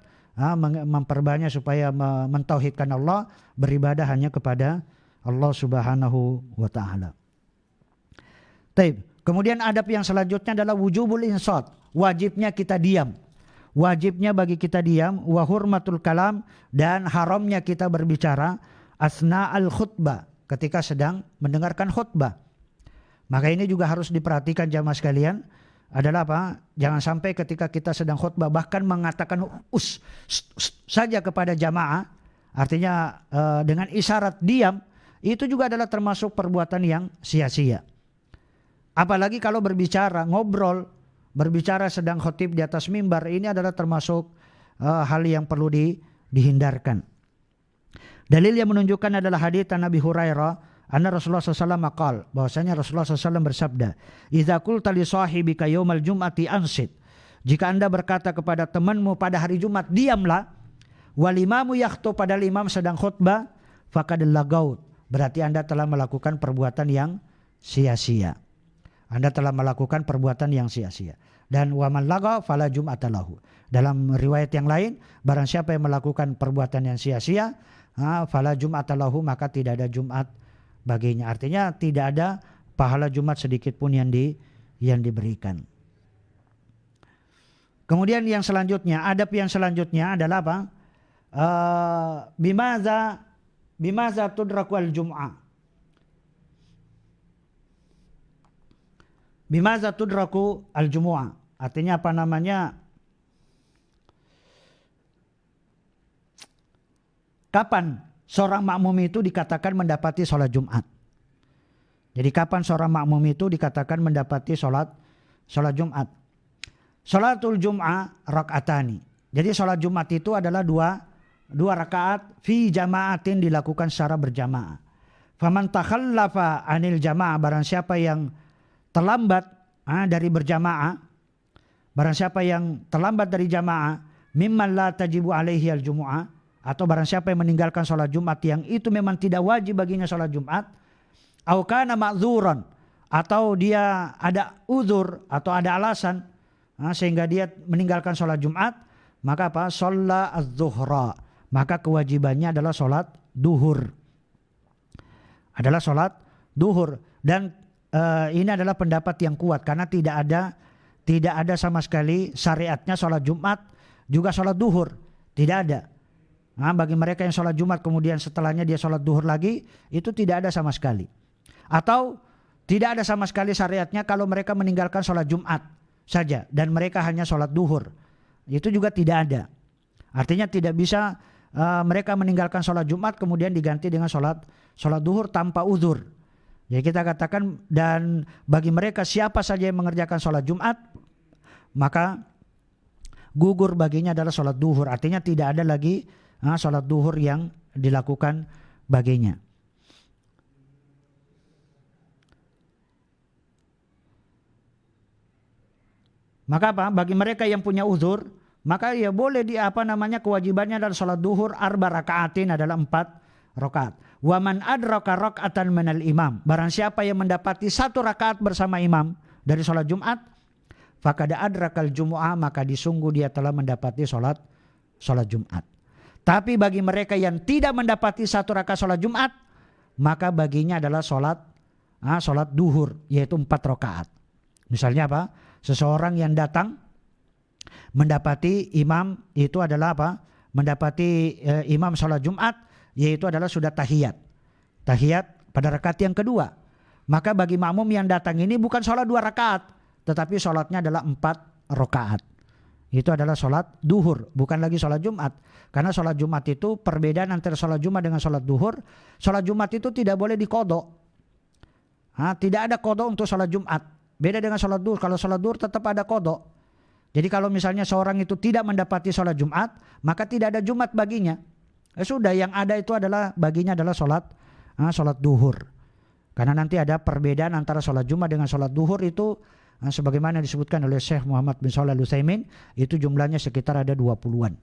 memperbanyak supaya mentauhidkan Allah, beribadah hanya kepada Allah Subhanahu wa taala. Taib. Kemudian adab yang selanjutnya adalah wujubul insat. Wajibnya kita diam. Wajibnya bagi kita diam. Wa hurmatul kalam, dan haramnya kita berbicara asna al khutbah, ketika sedang mendengarkan khutbah. Maka ini juga harus diperhatikan jamaah sekalian. Adalah apa? Jangan sampai ketika kita sedang khutbah bahkan mengatakan saja kepada jamaah. Artinya dengan isyarat diam. Itu juga adalah termasuk perbuatan yang sia-sia. Apalagi kalau berbicara, ngobrol, berbicara sedang khutib di atas mimbar, ini adalah termasuk hal yang perlu dihindarkan. Dalil yang menunjukkan adalah hadits Nabi Hurairah, anna Rasulullah SAW maqal, bahwasanya Rasulullah SAW bersabda, "Idza qulta li sahibika yaumal jum'ati ansit." Jika Anda berkata kepada temanmu pada hari Jumat, diamlah. Wal imamu yakhthub, padahal imam sedang khutbah, faqad lagaut. Berarti Anda telah melakukan perbuatan yang sia-sia. Anda telah melakukan perbuatan yang sia-sia. Dan wa man laga fala jum'ata lahu. Dalam riwayat yang lain, barang siapa yang melakukan perbuatan yang sia-sia, fala jum'ata lahu, maka tidak ada Jumat baginya. Artinya tidak ada pahala Jumat sedikit pun yang diberikan. Kemudian yang selanjutnya, adab yang selanjutnya adalah apa? Bimaza tudraku al-jum'ah. Bimaza tudraku al-jumu'ah. Artinya apa namanya? Kapan seorang makmum itu dikatakan mendapati sholat Jumat? Jadi kapan seorang makmum itu dikatakan mendapati sholat Jumat? Sholatul Jum'ah rak'atani. Jadi sholat Jumat itu adalah dua rakaat fi jama'atin, dilakukan secara berjamaah. Faman takhallafa anil jama'ah, barang siapa yang terlambat dari berjamaah, barang siapa yang terlambat dari jamaah, mimman la tajibu alaihi al-jumu'ah, atau barang siapa yang meninggalkan sholat Jumat yang itu memang tidak wajib baginya sholat Jumat, au kana ma'dzuran, atau dia ada uzur atau ada alasan sehingga dia meninggalkan sholat Jumat, maka apa? Shalla az-zuhra, maka kewajibannya adalah sholat duhur. Adalah sholat duhur. Dan ini adalah pendapat yang kuat karena tidak ada sama sekali syariatnya sholat Jumat juga sholat duhur, tidak ada. Bagi mereka yang sholat Jumat kemudian setelahnya dia sholat duhur lagi, itu tidak ada sama sekali. Atau tidak ada sama sekali syariatnya kalau mereka meninggalkan sholat Jumat saja dan mereka hanya sholat duhur, itu juga tidak ada. Artinya tidak bisa mereka meninggalkan sholat Jumat kemudian diganti dengan sholat duhur tanpa uzur. Ya, kita katakan, dan bagi mereka siapa saja yang mengerjakan sholat Jumat, maka gugur baginya adalah sholat duhur. Artinya tidak ada lagi sholat duhur yang dilakukan baginya. Maka apa? Bagi mereka yang punya uzur, maka ya boleh kewajibannya adalah sholat duhur arba rakaatin, adalah 4 rakaat. Wa man adraka raka'atan minal imam, barang siapa yang mendapati 1 rakaat bersama imam dari sholat Jumat, faqad adrakal jumu'ah, maka disungguh dia telah mendapati sholat Jumat. Tapi bagi mereka yang tidak mendapati 1 rakaat sholat Jumat, maka baginya adalah sholat duhur, yaitu 4 rakaat. Misalnya apa? Seseorang yang datang mendapati imam itu adalah apa? Mendapati imam sholat Jumat, yaitu adalah sudah tahiyat pada rakaat yang kedua. Maka bagi makmum yang datang ini bukan sholat 2 rakaat, tetapi sholatnya adalah 4 rakaat. Itu adalah sholat duhur, bukan lagi sholat Jumat. Karena sholat Jumat itu perbedaan antara sholat Jumat dengan sholat duhur. Sholat Jumat itu tidak boleh diqodho. Tidak ada qodho untuk sholat Jumat. Beda dengan sholat duhur. Kalau sholat duhur tetap ada qodho. Jadi kalau misalnya seorang itu tidak mendapati sholat Jumat, maka tidak ada Jumat baginya. Sudah, yang ada itu adalah baginya adalah sholat duhur. Karena nanti ada perbedaan antara sholat Jumat dengan sholat duhur itu sebagaimana disebutkan oleh Syekh Muhammad bin Shalih Al-Utsaimin, itu jumlahnya sekitar ada 20-an.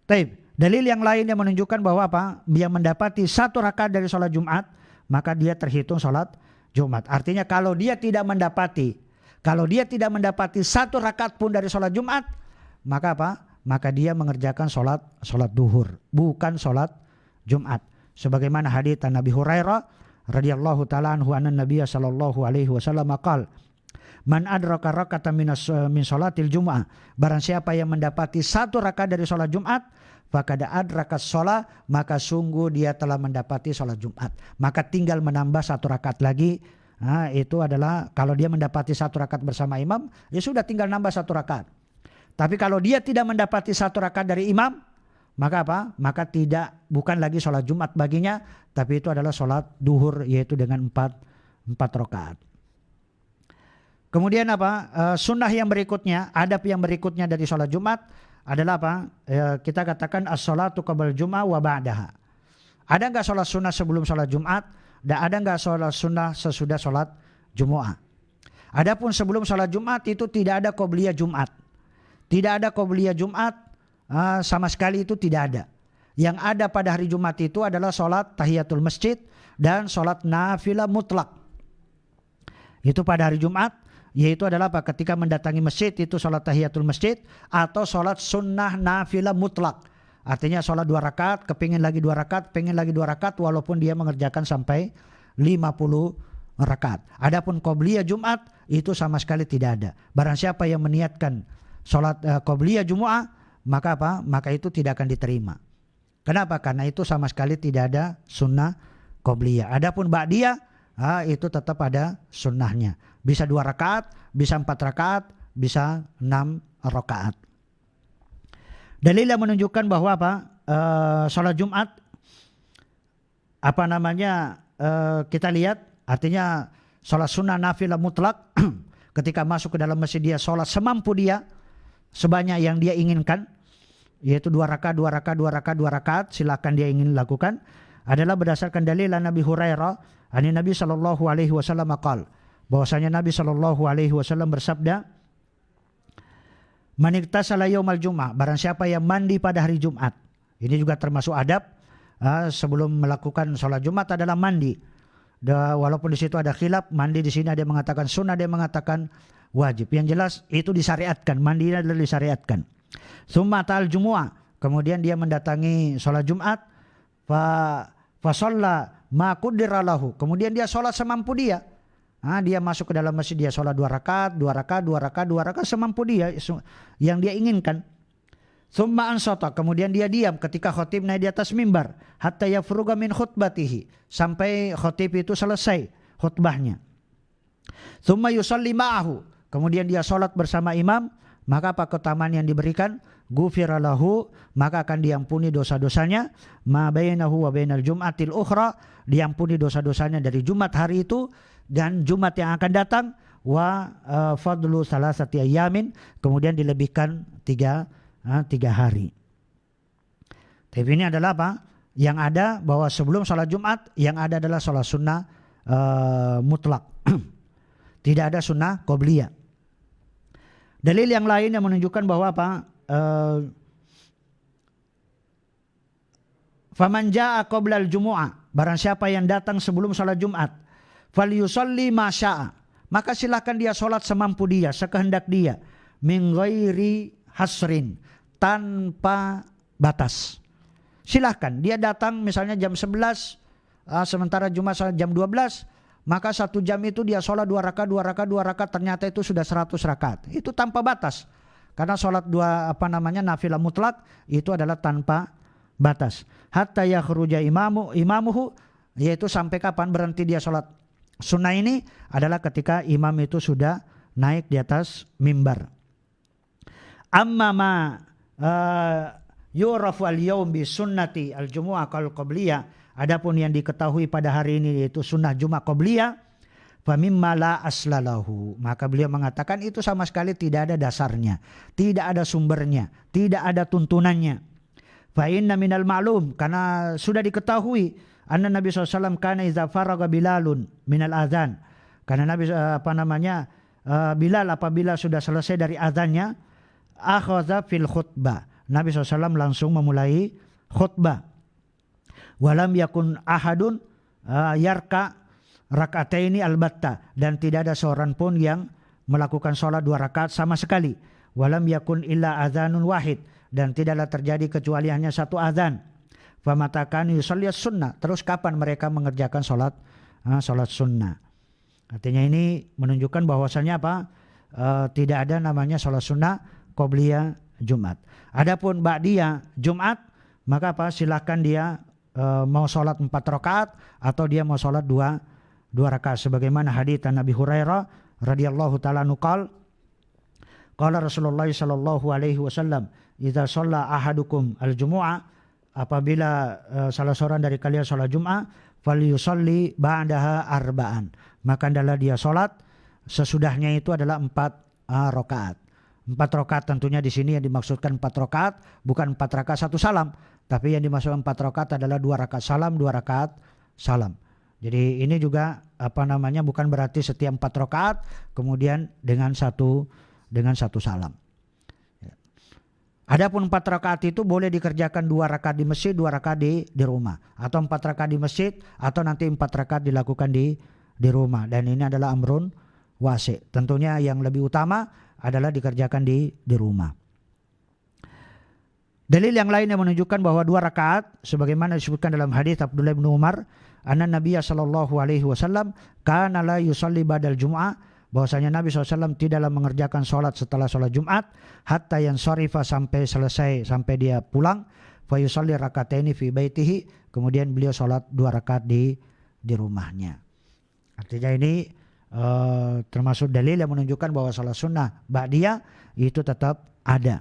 Taib. Dalil yang lain yang menunjukkan bahwa yang mendapati 1 rakaat dari sholat Jumat, maka dia terhitung sholat Jumat. Artinya kalau dia tidak mendapati 1 rakaat pun dari sholat Jumat, maka maka dia mengerjakan sholat duhur, bukan sholat Jumat. Sebagaimana hadits Nabi Hurairah radhiyallahu taala anhu anna Nabiy sallallahu alaihi wasallam qala, man adraka rakatan min sholatil Jum'ah, barang siapa yang mendapati 1 rakaat dari sholat Jumat, faqad adraka sholat, maka sungguh dia telah mendapati sholat Jumat. Maka tinggal menambah 1 rakaat lagi. Itu adalah kalau dia mendapati 1 rakaat bersama imam, ya sudah tinggal nambah 1 rakaat. Tapi kalau dia tidak mendapati 1 rakaat dari imam, maka maka bukan lagi sholat Jumat baginya, tapi itu adalah sholat duhur, yaitu dengan 4 rakaat. Kemudian sunnah yang berikutnya, adab yang berikutnya dari sholat Jumat adalah kita katakan as-sholatu qabla Jum'ah wa ba'daha. Ada enggak sholat sunnah sebelum sholat Jumat, dan ada enggak sholat sunnah sesudah sholat Jumu'ah. Adapun sebelum sholat Jumat itu tidak ada qobliyah Jumat. Tidak ada qobliyah Jumat, sama sekali itu tidak ada. Yang ada pada hari Jumat itu adalah sholat tahiyatul masjid dan sholat nafilah mutlak. Itu pada hari Jumat, yaitu adalah ketika mendatangi masjid itu sholat tahiyatul masjid atau sholat sunnah nafilah mutlak. Artinya sholat 2 rakaat, kepingin lagi 2 rakaat, pengen lagi 2 rakaat, walaupun dia mengerjakan sampai 50 rakaat. Adapun qobliyah Jumat itu sama sekali tidak ada. Barang siapa yang meniatkan sholat qobliyah Jumu'ah, maka itu tidak akan diterima. Kenapa? Karena itu sama sekali tidak ada sunnah qobliyah. Adapun ba'diyah, itu tetap ada sunnahnya. Bisa 2 rakaat, bisa 4 rakaat, bisa 6 rakaat. Dalil yang menunjukkan bahwa sholat Jumat kita lihat, artinya sholat sunnah nafilah mutlak ketika masuk ke dalam masjid dia sholat semampu dia, sebanyak yang dia inginkan, yaitu 2 rakaat, 2 rakaat, 2 rakaat, 2 rakaat, silakan dia ingin lakukan, adalah berdasarkan dalil Nabi Hurairah ani Nabi sallallahu alaihi wasallam qala, bahwasanya Nabi sallallahu alaihi wasallam bersabda, man iktasala yaumal Jum'ah, barang siapa yang mandi pada hari Jumat. Ini juga termasuk adab sebelum melakukan sholat Jumat adalah mandi. Walaupun di situ ada khilaf, mandi di sini ada yang mengatakan sunnah, ada yang mengatakan wajib. Yang jelas itu disyariatkan, mandi adalah disyariatkan. Summa ta'al Jumu'ah, kemudian dia mendatangi sholat Jumat, fa shalla ma qaddara lahu, kemudian dia sholat semampu dia. Dia masuk ke dalam masjid, dia sholat 2 rakaat, 2 rakaat, 2 rakaat, 2 rakaat semampu dia yang dia inginkan. Summa ansata, kemudian dia diam ketika khatib naik di atas mimbar, hatta yafruga min khutbatihi, sampai khatib itu selesai khutbahnya. Summa yusalli ma'ahu, kemudian dia sholat bersama imam, maka apa keutamaan yang diberikan? Ghufira lahu, maka akan diampuni dosa-dosanya, ma bainahu wa bainal jum'atil ukhra, diampuni dosa-dosanya dari Jumat hari itu dan Jumat yang akan datang, wa fadlu salasati ayyamin, kemudian dilebihkan 3 hari. Tapi ini adalah yang ada bahwa sebelum sholat Jumat yang ada adalah sholat sunnah mutlak. Tidak ada sunnah qobliyah. Dalil yang lain yang menunjukkan bahwa faman jaa qoblal Jumu'ah, barang siapa yang datang sebelum sholat Jumat, falyusalli ma syaa, maka silakan dia sholat semampu dia, sekehendak dia, min ghairi hasrin, tanpa batas. Silahkan dia datang misalnya jam 11, sementara Jumat jam 12, maka 1 jam itu dia sholat 2 rakaat, 2 rakaat, 2 rakaat, ternyata itu sudah 100 rakaat. Itu tanpa batas. Karena sholat nafilah mutlak itu adalah tanpa batas. Hatta yakhruja imamuhu, yaitu sampai kapan berhenti dia sholat sunnah ini adalah ketika imam itu sudah naik di atas mimbar. Amma ma yurafu al-yawm bi sunnati al-jumu'ah qabliyah, adapun yang diketahui pada hari ini yaitu sunnah Jumat qobliyah, fa mimma la aslalahu, maka beliau mengatakan itu sama sekali tidak ada dasarnya, tidak ada sumbernya, tidak ada tuntunannya. Fa inna minal ma'lum, karena sudah diketahui anna Nabi SAW kana idza faraga Bilalun minal azan, Karena Nabi Bilal apabila sudah selesai dari azannya, akhadha fil khutbah. Nabi SAW langsung memulai khutbah. Walam yakun ahadun yarka rakataini albatta, dan tidak ada seorang pun yang melakukan sholat 2 rakaat sama sekali. Walam yakun illa azanun wahid, dan tidaklah terjadi kecuali hanya 1 azan. Famatakan yusalli sunnah. Terus kapan mereka mengerjakan sholat sunnah? Artinya ini menunjukkan bahwasannya tidak ada namanya sholat sunnah qobliyah Jumat. Adapun ba'diyah Jumat, maka silakan dia mau sholat 4 rakaat atau dia mau sholat 2 rakaat. Sebagaimana hadits Nabi Hurairah radhiyallahu ta'ala anhu qala Rasulullah sallallahu alaihi wasallam, idza shalla ahadukum al-jumu'ah, apabila salah seorang dari kalian sholat Jumat, falyusalli ba'daha arba'an, maka adalah dia sholat sesudahnya itu adalah 4 rakaat. 4 rakaat tentunya di sini yang dimaksudkan 4 rakaat bukan 4 rakaat 1 salam, tapi yang dimaksudkan 4 rakaat adalah 2 rakaat salam, 2 rakaat salam. Jadi ini juga bukan berarti setiap 4 rakaat kemudian dengan satu salam. Adapun 4 rakaat itu boleh dikerjakan 2 rakaat di masjid, 2 rakaat di rumah, atau 4 rakaat di masjid, atau nanti 4 rakaat dilakukan di rumah. Dan ini adalah amrun wasi'. Tentunya yang lebih utama adalah dikerjakan di rumah. Dalil yang lain yang menunjukkan bahwa 2 rakaat sebagaimana disebutkan dalam hadis Abdullah bin Umar, anna Nabiya sallallahu alaihi wasallam kana la yusalli ba'dal jum'ah, bahwasanya Nabi SAW tidaklah mengerjakan sholat setelah sholat Jumat hatta yansarifa, sampai selesai, sampai dia pulang, fa yusalli rakataini fi baitihi, kemudian beliau sholat 2 rakaat di rumahnya. Artinya ini termasuk dalil yang menunjukkan bahwa sholat sunnah ba'diyah itu tetap ada.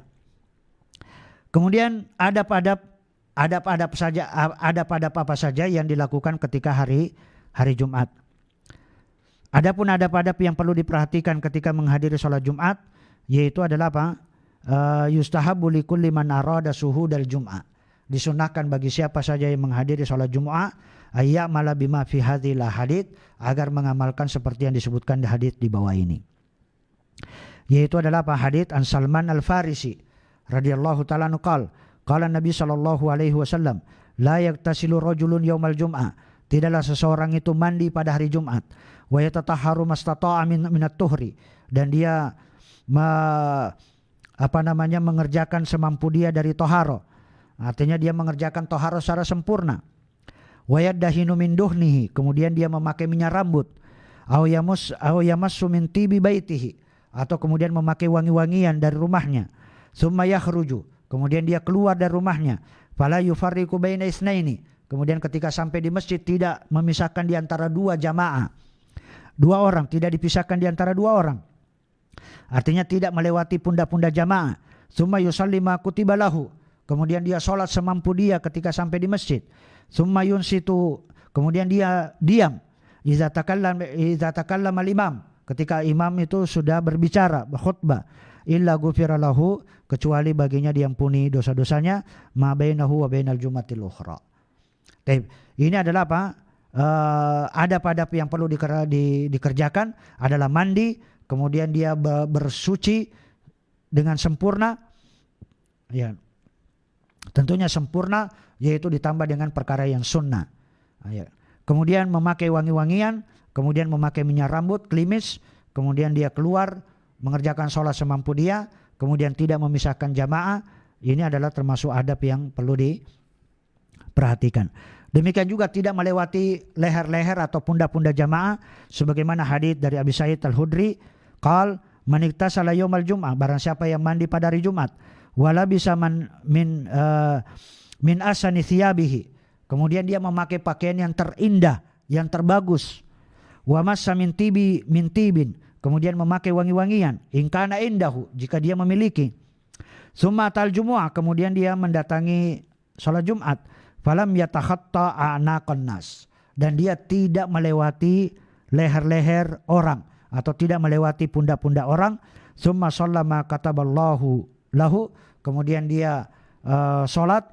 Kemudian adab-adab apa saja yang dilakukan ketika hari Jumat. Adapun adab-adab yang perlu diperhatikan ketika menghadiri sholat Jumat, yaitu adalah yustahabbu likulli man arada suhudal Jum'ah. Disunahkan bagi siapa saja yang menghadiri sholat Jumat, ayya'mala bima fi hadhil hadits, agar mengamalkan seperti yang disebutkan di hadits di bawah ini. Yaitu adalah hadits an Salman al-Farisi radhiyallahu ta'ala anhu qala Nabi sallallahu alaihi wasallam, la yaktasilu rajulun yaumal jum'ah, tidaklah seseorang itu mandi pada hari Jumat, wa yatatahharu mastata'a minat tuhri, dan dia mengerjakan semampu dia dari toharo. Artinya dia mengerjakan toharo secara sempurna. Wa yaddahinu min duhnihi, kemudian dia memakai minyak rambut. Aw yamassu min tibi baitihi, atau kemudian memakai wangi-wangian dari rumahnya. Summa yakhruju, kemudian dia keluar dari rumahnya. Fala yufarriqu baina isnaini, kemudian ketika sampai di masjid tidak memisahkan di antara 2 jamaah. 2 orang, tidak dipisahkan di antara 2 orang. Artinya tidak melewati pundak-pundak jamaah. Summa yusalli ma kutiba lahu, kemudian dia sholat semampu dia ketika sampai di masjid. Summa yunsitu, kemudian dia diam. Iza takallama al-imam, ketika imam itu sudah berbicara, berkhutbah. Illa ghufira lahu, kecuali baginya diampuni dosa-dosanya, ma bainahu wa bainal jumatil ukhra. Ini adalah adab-adab yang perlu dikerjakan adalah mandi, kemudian dia bersuci dengan sempurna, ya tentunya sempurna, yaitu ditambah dengan perkara yang sunnah, ya. Kemudian memakai wangi-wangian, kemudian memakai minyak rambut, klimis, kemudian dia keluar mengerjakan sholat semampu dia, kemudian tidak memisahkan jamaah. Ini adalah termasuk adab yang perlu diperhatikan. Demikian juga tidak melewati leher-leher atau pundak-pundak jamaah, sebagaimana hadits dari Abi Sa'id Al-Khudri, qal man iktasala yaumal jum'ah, barang siapa yang mandi pada hari Jumat, wala bisa min asani thiyabihi, kemudian dia memakai pakaian yang terindah, yang terbagus, wa massa min tibin, kemudian memakai wangi-wangian, in kana indahu, jika dia memiliki. Summa tal jumu'ah, kemudian dia mendatangi salat Jumat, falam yatakhatta a'naqan nas, dan dia tidak melewati leher-leher orang atau tidak melewati pundak-pundak orang. Summa shallama kataballahu lahu, kemudian dia salat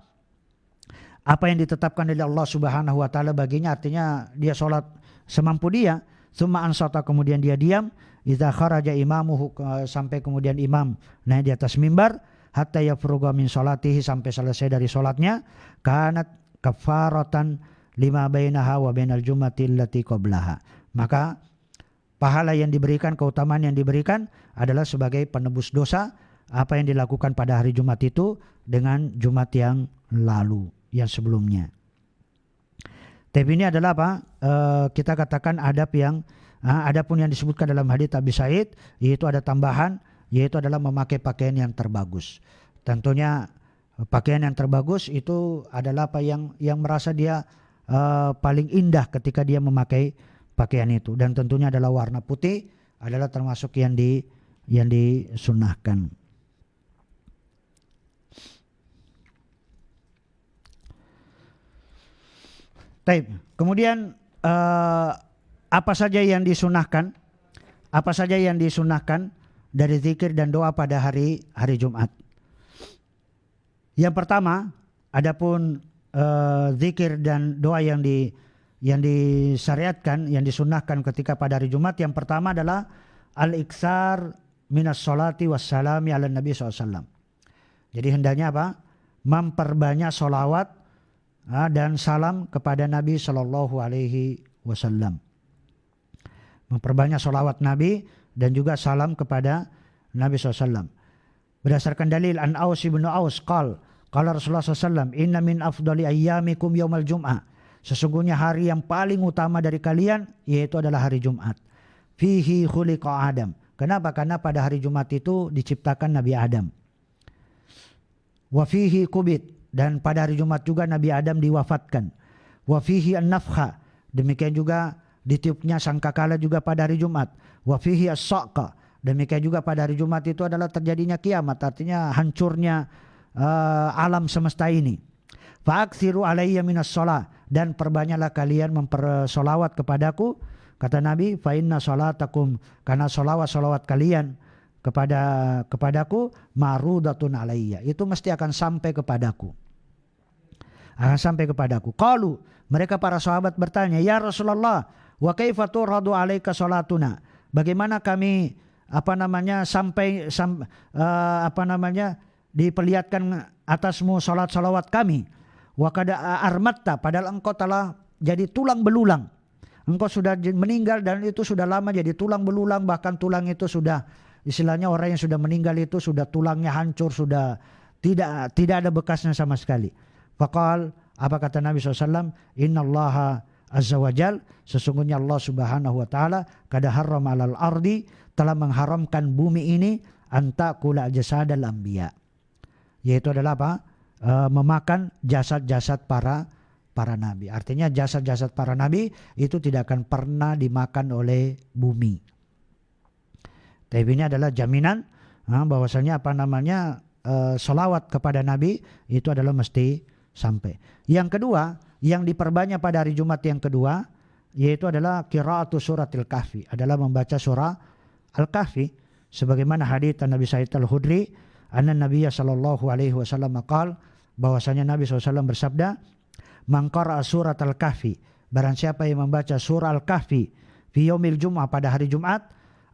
apa yang ditetapkan oleh Allah Subhanahu wa taala baginya, artinya dia salat semampu dia. Tsumma ansata, kemudian dia diam, idza kharaja imamuhu, sampai kemudian imam naik di atas mimbar, hatta yafruga min salatihi, sampai selesai dari salatnya, kanat kafaratan lima bainaha wa bainal jum'ati allati qablaha. Maka pahala yang diberikan, keutamaan yang diberikan adalah sebagai penebus dosa apa yang dilakukan pada hari Jumat itu dengan Jumat yang lalu, yang sebelumnya. Tapi ini adalah apa? Kita katakan adapun yang disebutkan dalam hadits Abi Sa'id, yaitu ada tambahan, yaitu adalah memakai pakaian yang terbagus. Tentunya pakaian yang terbagus itu adalah apa yang merasa dia paling indah ketika dia memakai pakaian itu, dan tentunya adalah warna putih adalah termasuk yang disunnahkan. Taib. Kemudian apa saja yang disunahkan? Apa saja yang disunahkan dari zikir dan doa pada hari Jumat? Yang pertama, adapun zikir dan doa yang disyariatkan, yang disunahkan ketika pada hari Jumat, yang pertama adalah al-iksar minas sholati wassalami ala nabi SAW. Jadi hendaknya apa? Memperbanyak sholawat dan salam kepada Nabi Shallallahu Alaihi Wasallam. Memperbanyak sholawat Nabi dan juga salam kepada Nabi SAW. Berdasarkan dalil an Aus bin Aus qala Rasulullah SAW, inna min afdali ayyamikum yaumal jum'ah. Sesungguhnya hari yang paling utama dari kalian yaitu adalah hari Jumat. Fihi khuliqa Adam. Kenapa? Karena pada hari Jumat itu diciptakan Nabi Adam. Wa fihi kubit, dan pada hari Jumat juga Nabi Adam diwafatkan. Wa fihi an-nafkha, demikian juga ditiupnya sangkakala juga pada hari Jumat. Wa fihi as-saqqa, demikian juga pada hari Jumat itu adalah terjadinya kiamat, artinya hancurnya alam semesta ini. Fa'aksiru alayya minas shalah, dan perbanyaklah kalian mempersolawat kepadaku. Kata Nabi, fa inna sholatakum, karena solawat kalian kepadaku marudatun alayya, itu mesti akan sampai kepadaku. Qalu, mereka para sahabat bertanya, ya Rasulullah, wa kaifa turadu alaika salatuna? Bagaimana kami diperlihatkan atasmu salawat kami? Wa qad armatta, padahal engkau telah jadi tulang belulang. Engkau sudah meninggal dan itu sudah lama jadi tulang belulang, bahkan tulang itu sudah, istilahnya orang yang sudah meninggal itu sudah tulangnya hancur, sudah tidak ada bekasnya sama sekali. Faqal, apa kata Nabi SAW? Innallaha azza wa jal, sesungguhnya Allah subhanahu wa ta'ala kada haram alal ardi, telah mengharamkan bumi ini antakula jasadal anbiya, yaitu adalah apa? Memakan jasad-jasad para nabi. Artinya jasad-jasad para nabi itu tidak akan pernah dimakan oleh bumi. Tapi ini adalah jaminan bahwasanya selawat kepada nabi itu adalah mesti sampai. Yang kedua, yang diperbanyak pada hari Jumat yang kedua, yaitu adalah qiraatu suratil kahfi, adalah membaca surah Al-Kahfi, sebagaimana hadits Nabi Sa'id Al-Khudri anna Nabiya sallallahu alaihi wasallam qala, bahwasanya Nabi SAW bersabda, man qara'a surat Al-Kahfi, barang siapa yang membaca surah Al-Kahfi fi yaumil jum'ah, pada hari Jumat,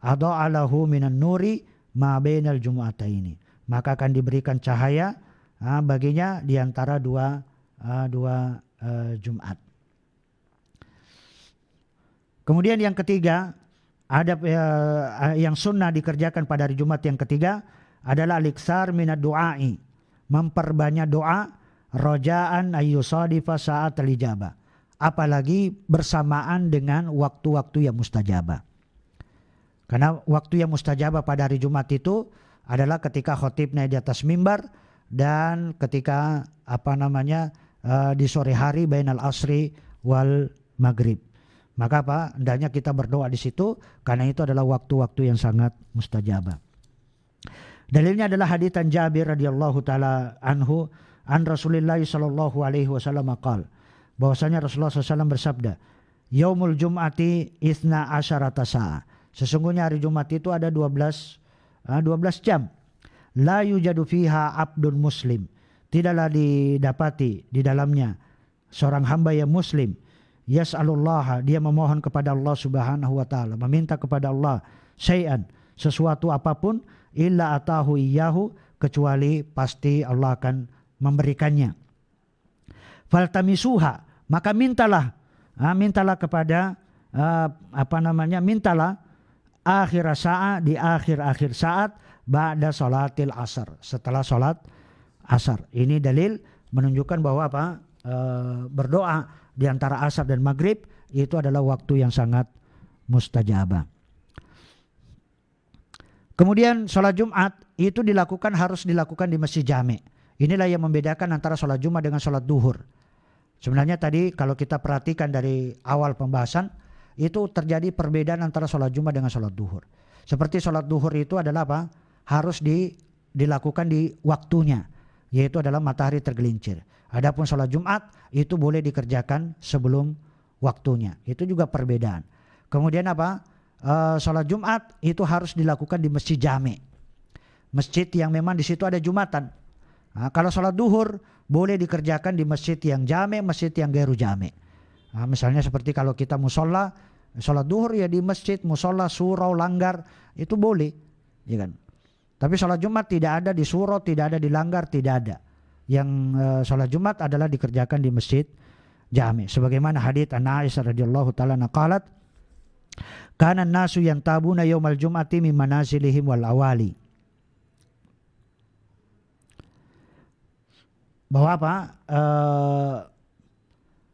adha'a lahu minan nuri ma bainal jumu'ataini, maka akan diberikan cahaya baginya di antara dua Jumat. Kemudian yang ketiga, adab yang sunnah dikerjakan pada hari Jumat yang ketiga adalah al-iksar minad du'ai, memperbanyak doa, rojaan ayyusadifa saat al-ijabah, apalagi bersamaan dengan waktu-waktu yang mustajabah. Karena waktu yang mustajabah pada hari Jumat itu adalah ketika khotib naik di atas mimbar dan ketika di sore hari bainal asri wal maghrib. Maka hendaknya kita berdoa di situ, karena itu adalah waktu-waktu yang sangat mustajabah. Dalilnya adalah hadits Jabir radhiyallahu taala anhu an Rasulillah sallallahu alaihi wasallam qala, bahwasanya Rasulullah SAW bersabda, yaumul jum'ati itsna asyarata sa'ah, sesungguhnya hari Jumat itu ada 12 jam. La yujadu fiha abdun muslim, tidaklah didapati di dalamnya seorang hamba yang muslim, yas'alullah, dia memohon kepada Allah Subhanahu wa taala, meminta kepada Allah syai'an, sesuatu apapun, illa atahu iyyahu, kecuali pasti Allah akan memberikannya. Faltamisuha, maka mintalah kepada mintalah akhir saat, di akhir-akhir saat, ba'da salatil asar, setelah salat asar. Ini dalil menunjukkan bahwa berdoa di antara asar dan maghrib itu adalah waktu yang sangat mustajabah. Kemudian sholat Jumat itu harus dilakukan di masjid jami'. Inilah yang membedakan antara sholat Jumat dengan sholat duhur. Sebenarnya tadi kalau kita perhatikan dari awal pembahasan, itu terjadi perbedaan antara sholat Jumat dengan sholat duhur. Seperti sholat duhur itu adalah harus dilakukan di waktunya, yaitu adalah matahari tergelincir. Adapun sholat Jumat itu boleh dikerjakan sebelum waktunya. Itu juga perbedaan. Kemudian sholat Jumat itu harus dilakukan di masjid jami'. Masjid yang memang di situ ada Jumatan. Nah, kalau sholat duhur boleh dikerjakan di masjid yang jami', masjid yang gairu jami'. Nah, misalnya seperti kalau kita musola, sholat duhur ya di masjid, musola, surau, langgar, itu boleh, ya kan? Tapi sholat Jumat tidak ada di surau, tidak ada di langgar, tidak ada. Yang sholat Jumat adalah dikerjakan di masjid jami'. Sebagaimana hadits Aisyah radhiyallahu taala qalat, kana nasu yantabuna yaumal jum'ati min manazilihim wal awali. Bahwa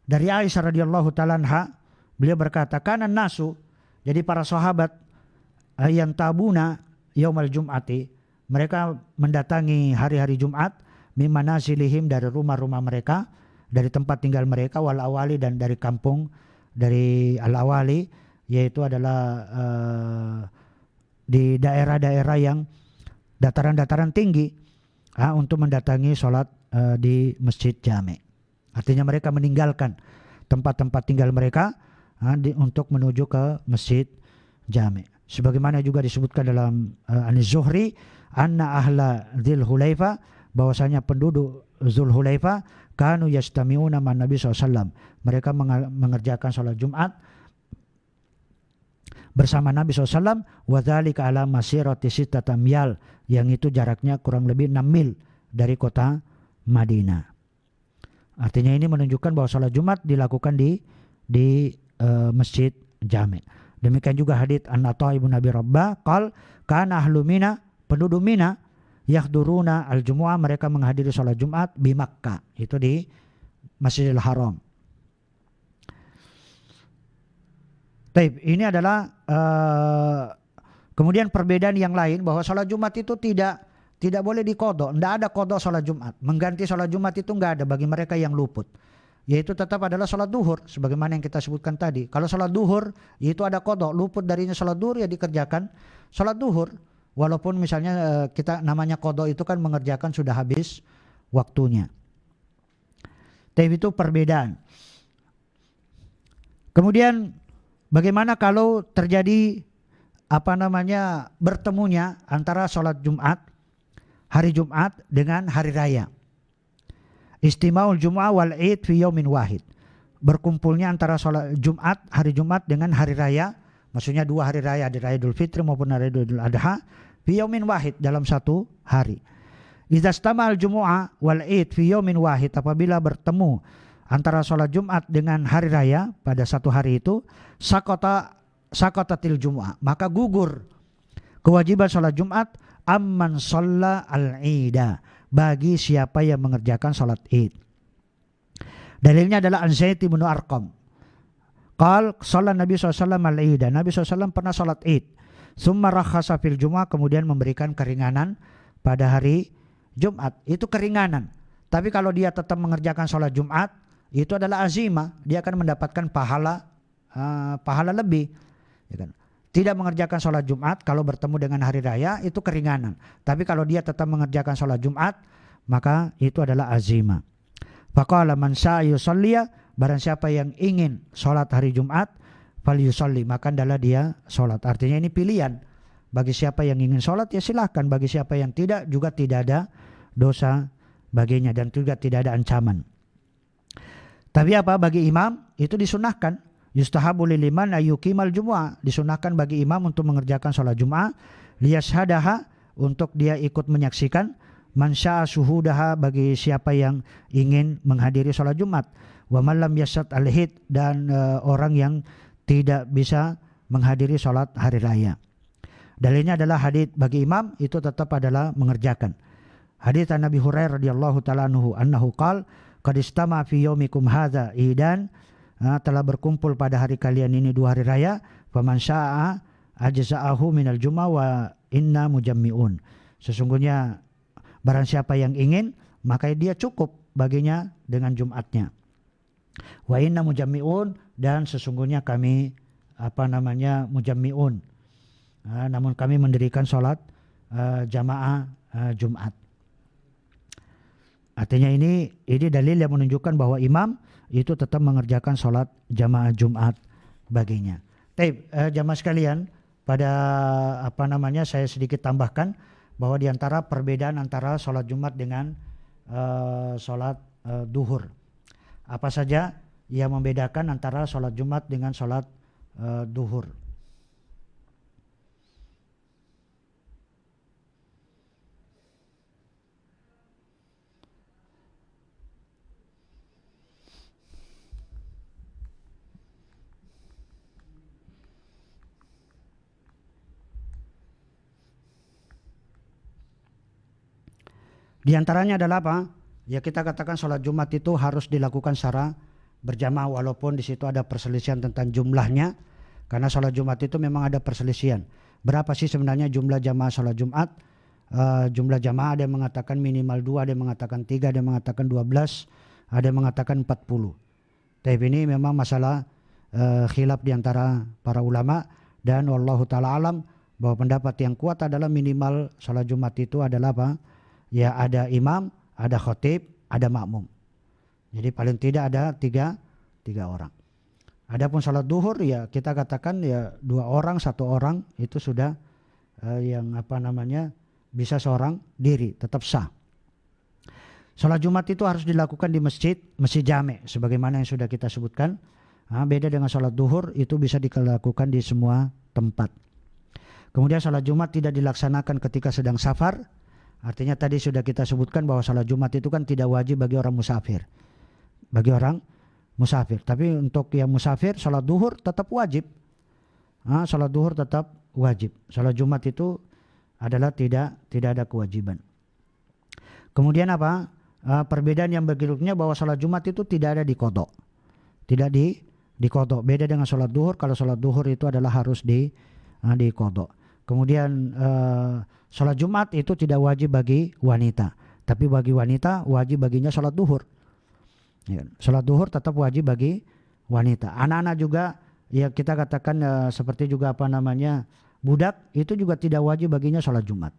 dari Aisyah radhiyallahu taala anha, beliau berkata, kana nasu, jadi para sahabat yang tabuna yaumal jum'ati, mereka mendatangi hari-hari Jumat, min manazilihim, dari rumah-rumah mereka, dari tempat tinggal mereka, wal awali, dan dari kampung, dari al awali, yaitu adalah di daerah-daerah yang dataran-dataran tinggi, untuk mendatangi sholat di masjid jami'. Artinya mereka meninggalkan tempat-tempat tinggal mereka untuk menuju ke masjid jami'. Sebagaimana juga disebutkan dalam An-Zuhri, anna ahla Dzul Hulaifa, bahwasanya penduduk Dzul Hulaifa, kanu yastami'una man Nabi SAW. Mereka mengerjakan sholat Jumat bersama Nabi SAW, wa dzalika ala masirati sittata amyal, yang itu jaraknya kurang lebih 6 mil dari kota Madinah. Artinya ini menunjukkan bahwa sholat Jumat dilakukan di masjid jami'. Demikian juga hadits An-Atha ibn Abi Rabbah qal kana ahlu Mina, penduduk Mina, yahduruna al-jumu'ah, mereka menghadiri sholat Jumat di Makkah, itu di Masjidil Haram. Taib, ini adalah kemudian perbedaan yang lain, bahwa sholat Jumat itu tidak boleh dikodok, tidak ada kodok sholat Jumat. Mengganti sholat Jumat itu tidak ada bagi mereka yang luput. Yaitu tetap adalah sholat duhur, sebagaimana yang kita sebutkan tadi. Kalau sholat duhur, itu ada kodok, luput darinya sholat duhur, ya dikerjakan sholat duhur. Walaupun misalnya kita namanya kodok itu kan mengerjakan sudah habis waktunya. Tapi itu perbedaan. Kemudian bagaimana kalau terjadi bertemunya antara sholat Jumat, hari Jumat dengan hari raya. Istimaul Jum'ah wal Id fi yaumin wahid. Berkumpulnya antara sholat Jumat, hari Jumat dengan hari raya, maksudnya 2 hari raya, hari raya Idul Fitri maupun hari Idul Adha, fi yaumin wahid, dalam satu hari. Idza istamal Jumu'ah wal Id fi yaumin wahid, apabila bertemu antara sholat Jumat dengan hari raya pada satu hari itu, sakotatil Jumu'ah, maka gugur kewajiban sholat Jumat amman shalla al-ida, bagi siapa yang mengerjakan sholat id. Dalilnya adalah An Zaid bin Arqam qal shalla Nabi SAW al-ida, Nabi SAW pernah sholat id, summa rakhasa fil Jumu'ah, kemudian memberikan keringanan pada hari Jumat. Itu keringanan, tapi kalau dia tetap mengerjakan sholat Jumat, itu adalah azimah, dia akan mendapatkan pahala lebih, ya kan? Tidak mengerjakan sholat Jumat kalau bertemu dengan hari raya itu keringanan. Tapi kalau dia tetap mengerjakan sholat Jumat, maka itu adalah azimah. Faqala man syaa yusalliya, barang siapa yang ingin sholat hari Jumat, fal yusalli, maka adalah dia sholat. Artinya ini pilihan. Bagi siapa yang ingin sholat ya silahkan. Bagi siapa yang tidak juga tidak ada dosa baginya dan juga tidak ada ancaman. Tapi apa, bagi imam itu disunahkan. Yustahabu lil liman ayyuqimal jumu'ah, disunahkan bagi imam untuk mengerjakan sholat Jumat, liyashhadaha, untuk dia ikut menyaksikan, man syaa syuhudaha, bagi siapa yang ingin menghadiri sholat Jumat, wa man lam yashhad al-hid, dan orang yang tidak bisa menghadiri sholat hari raya. Dalilnya adalah hadits bagi imam itu tetap adalah mengerjakan. Hadits Nabi Hurairah radhiyallahu taala anhu qala qad istama fi yaumikum hadza idan, telah berkumpul pada hari kalian ini 2 hari raya, faman syaa ajza'ahu minal jum'ah wa inna mujammi'un. Sesungguhnya barang siapa yang ingin, maka dia cukup baginya dengan Jumatnya. Wa inna mujammi'un, dan sesungguhnya kami mujammi'un. Namun kami mendirikan sholat jamaah Jumat. Artinya ini dalil yang menunjukkan bahwa imam itu tetap mengerjakan sholat jamaah Jumat baginya. Jamaah sekalian, pada saya sedikit tambahkan bahwa di antara perbedaan antara sholat Jumat dengan sholat duhur. Apa saja yang membedakan antara sholat Jumat dengan sholat duhur? Di antaranya adalah apa? Ya, kita katakan sholat Jumat itu harus dilakukan secara berjamaah, walaupun di situ ada perselisihan tentang jumlahnya, karena sholat Jumat itu memang ada perselisihan. Berapa sih sebenarnya jumlah jamaah sholat Jumat? Jumlah jamaah ada yang mengatakan minimal 2, ada yang mengatakan 3, ada yang mengatakan 12, ada yang mengatakan 40. Tapi ini memang masalah khilaf di antara para ulama, dan wallahu ta'ala alam bahwa pendapat yang kuat adalah minimal sholat Jumat itu adalah apa? Ya, ada imam, ada khatib, ada makmum. Jadi paling tidak ada tiga orang. Adapun salat duhur, ya kita katakan ya 2 orang, 1 orang itu sudah bisa seorang diri, tetap sah. Salat Jumat itu harus dilakukan di masjid jami', sebagaimana yang sudah kita sebutkan. Beda dengan salat duhur, itu bisa dilakukan di semua tempat. Kemudian salat Jumat tidak dilaksanakan ketika sedang safar. Artinya tadi sudah kita sebutkan bahwa salat Jumat itu kan tidak wajib bagi orang musafir. Tapi untuk yang musafir, salat duhur tetap wajib. Salat duhur tetap wajib. Salat Jumat itu adalah tidak ada kewajiban. Kemudian apa? Perbedaan yang berikutnya bahwa salat Jumat itu tidak ada di qadha. Tidak di qadha. Beda dengan salat duhur. Kalau salat duhur itu adalah harus di qadha. Kemudian sholat Jumat itu tidak wajib bagi wanita, tapi bagi wanita wajib baginya sholat duhur. Sholat duhur tetap wajib bagi wanita. Anak-anak juga, ya kita katakan seperti juga budak itu juga tidak wajib baginya sholat Jumat,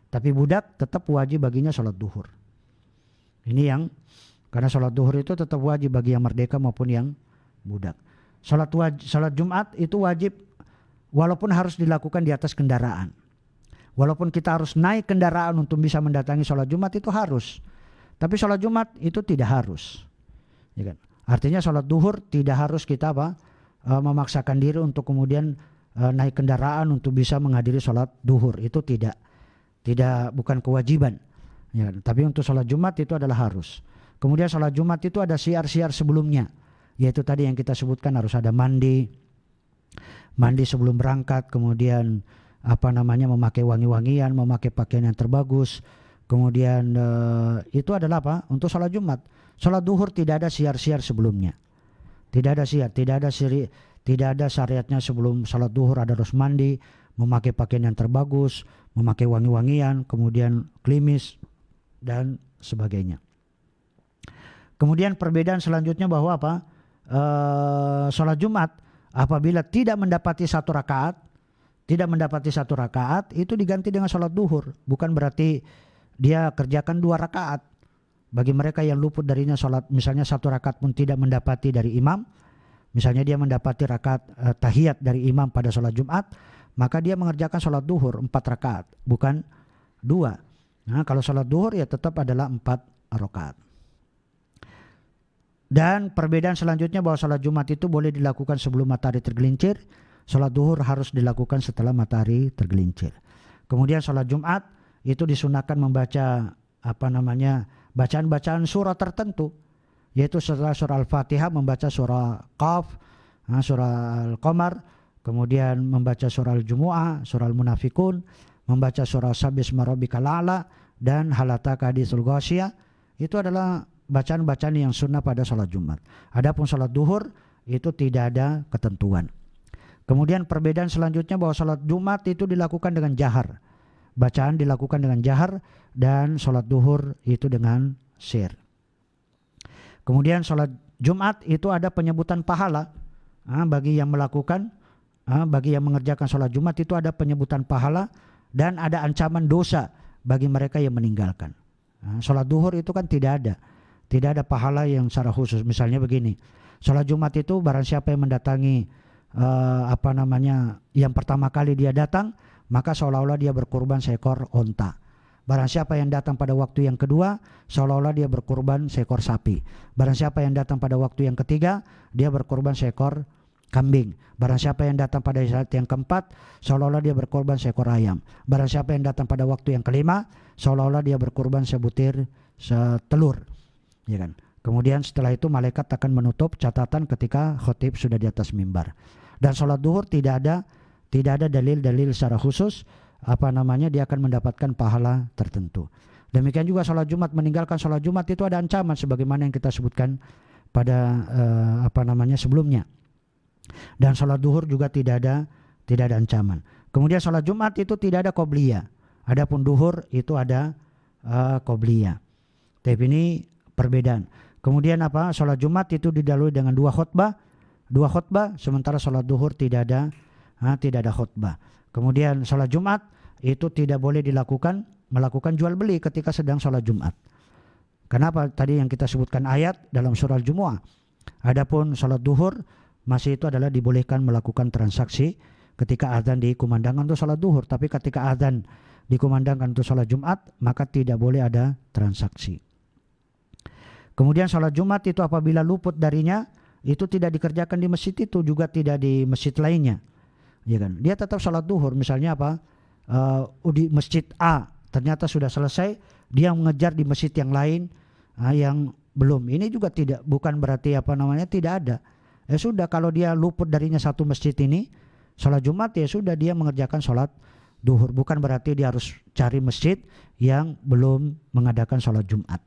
tapi budak tetap wajib baginya sholat duhur. Ini karena sholat duhur itu tetap wajib bagi yang merdeka maupun yang budak. Sholat Jumat itu wajib, walaupun harus dilakukan di atas kendaraan. Walaupun kita harus naik kendaraan untuk bisa mendatangi sholat Jumat itu harus. Tapi sholat Jumat itu tidak harus. Ya kan? Artinya sholat duhur tidak harus kita memaksakan diri untuk kemudian naik kendaraan untuk bisa menghadiri sholat duhur. Itu bukan kewajiban. Ya kan? Tapi untuk sholat Jumat itu adalah harus. Kemudian sholat Jumat itu ada syiar-syiar sebelumnya. Yaitu tadi yang kita sebutkan, harus ada mandi sebelum berangkat, kemudian memakai wangi-wangian, memakai pakaian yang terbagus. Kemudian itu adalah apa? Untuk sholat Jumat. Sholat duhur tidak ada syiar-syiar sebelumnya. Tidak ada syariatnya sebelum sholat duhur ada harus mandi, memakai pakaian yang terbagus, memakai wangi-wangian, kemudian klimis dan sebagainya. Kemudian perbedaan selanjutnya bahwa sholat Jumat apabila tidak mendapati satu rakaat itu diganti dengan sholat duhur. Bukan berarti dia kerjakan 2 rakaat. Bagi mereka yang luput darinya sholat, misalnya 1 rakaat pun tidak mendapati dari imam, misalnya dia mendapati rakaat tahiyat dari imam pada sholat Jumat, maka dia mengerjakan sholat duhur 4 rakaat, bukan 2. Nah, kalau sholat duhur ya tetap adalah 4 rakaat. Dan perbedaan selanjutnya bahwa sholat Jumat itu boleh dilakukan sebelum matahari tergelincir, sholat duhur harus dilakukan setelah matahari tergelincir. Kemudian sholat Jumat itu disunahkan membaca bacaan-bacaan surah tertentu, yaitu setelah surah Al-Fatihah membaca surah Qaf, surah Al-Qamar, kemudian membaca surah Al-Jumu'ah, surah Al-Munafikun, membaca surah Sabbisma Rabbikal A'la, dan Halataka Haditsul Ghasyiyah. Itu adalah bacaan-bacaan yang sunnah pada sholat Jumat. Adapun sholat duhur itu tidak ada ketentuan. Kemudian perbedaan selanjutnya bahwa sholat Jumat itu dilakukan dengan jahar. Bacaan dilakukan dengan jahar, dan sholat duhur itu dengan sir. Kemudian sholat Jumat itu ada penyebutan pahala bagi yang melakukan, bagi yang mengerjakan sholat Jumat itu ada penyebutan pahala, dan ada ancaman dosa bagi mereka yang meninggalkan. Sholat duhur itu kan tidak ada pahala yang secara khusus. Misalnya begini, sholat Jumat itu barang siapa yang mendatangi yang pertama kali dia datang, maka seolah-olah dia berkurban seekor onta. Barang siapa yang datang pada waktu yang kedua, seolah-olah dia berkurban seekor sapi. Barang siapa yang datang pada waktu yang ketiga, dia berkurban seekor kambing. Barang siapa yang datang pada saat yang keempat, seolah-olah dia berkorban seekor ayam. Barang siapa yang datang pada waktu yang kelima, seolah-olah dia berkorban sebutir telur. Ya kan? Kemudian setelah itu malaikat akan menutup catatan ketika khotib sudah di atas mimbar. Dan sholat duhur tidak ada dalil-dalil secara khusus dia akan mendapatkan pahala tertentu. Demikian juga sholat Jumat, meninggalkan sholat Jumat itu ada ancaman sebagaimana yang kita sebutkan pada sebelumnya. Dan sholat duhur juga tidak ada ancaman. Kemudian sholat Jumat itu tidak ada qobliyah. Adapun duhur itu ada qobliyah. Tapi ini perbedaan. Kemudian sholat Jumat itu didahului dengan dua khutbah, sementara sholat duhur tidak ada khutbah. Kemudian sholat Jumat itu tidak boleh melakukan jual beli ketika sedang sholat Jumat. Kenapa? Tadi yang kita sebutkan ayat dalam surah Al-Jumu'ah. Adapun sholat duhur masih itu adalah dibolehkan melakukan transaksi ketika azan dikumandangkan untuk sholat duhur. Tapi ketika azan dikumandangkan untuk sholat Jumat, maka tidak boleh ada transaksi. Kemudian sholat Jumat itu apabila luput darinya, itu tidak dikerjakan di masjid itu, juga tidak di masjid lainnya. Ya kan? Dia tetap sholat duhur. Misalnya di masjid A ternyata sudah selesai, dia mengejar di masjid yang lain yang belum. Ini juga bukan berarti tidak ada. Ya sudah, kalau dia luput darinya satu masjid ini, sholat Jumat, ya sudah dia mengerjakan sholat duhur. Bukan berarti dia harus cari masjid yang belum mengadakan sholat Jumat.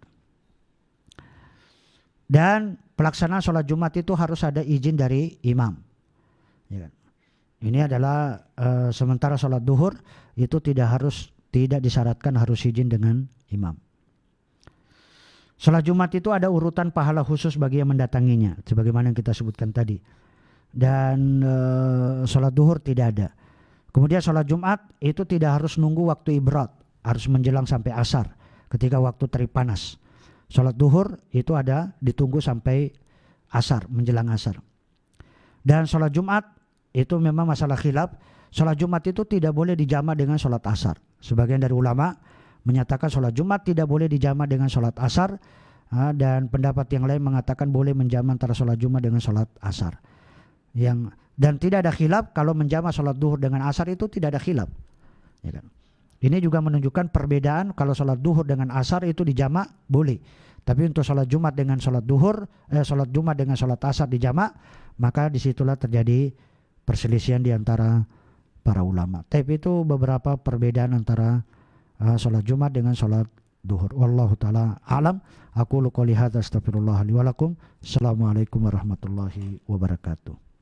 Dan pelaksanaan sholat Jumat itu harus ada izin dari imam. Ya kan? Ini adalah sementara sholat duhur itu tidak disyaratkan harus izin dengan imam. Sholat Jumat itu ada urutan pahala khusus bagi yang mendatanginya, sebagaimana yang kita sebutkan tadi. Dan sholat duhur tidak ada. Kemudian sholat Jumat itu tidak harus nunggu waktu ibrat, harus menjelang sampai asar ketika waktu terik panas. Sholat duhur itu ditunggu sampai asar, menjelang asar. Dan sholat Jumat itu memang masalah khilaf. Sholat Jumat itu tidak boleh dijamak dengan sholat asar. Sebagian dari ulama menyatakan sholat Jumat tidak boleh dijamak dengan sholat asar, dan pendapat yang lain mengatakan boleh menjamak antara sholat Jumat dengan sholat asar. Dan tidak ada khilaf kalau menjamak sholat duhur dengan asar itu tidak ada khilaf. Ya kan? Ini juga menunjukkan perbedaan. Kalau sholat duhur dengan asar itu dijamak boleh, tapi untuk sholat Jumat dengan sholat Jumat dengan sholat asar dijamak, maka disitulah terjadi perselisihan di antara para ulama. Tapi itu beberapa perbedaan antara sholat Jumat dengan sholat duhur. Wallahu ta'ala alam. Aku qouli hadza astaghfirullah li wa lakum. Assalamualaikum warahmatullahi wabarakatuh.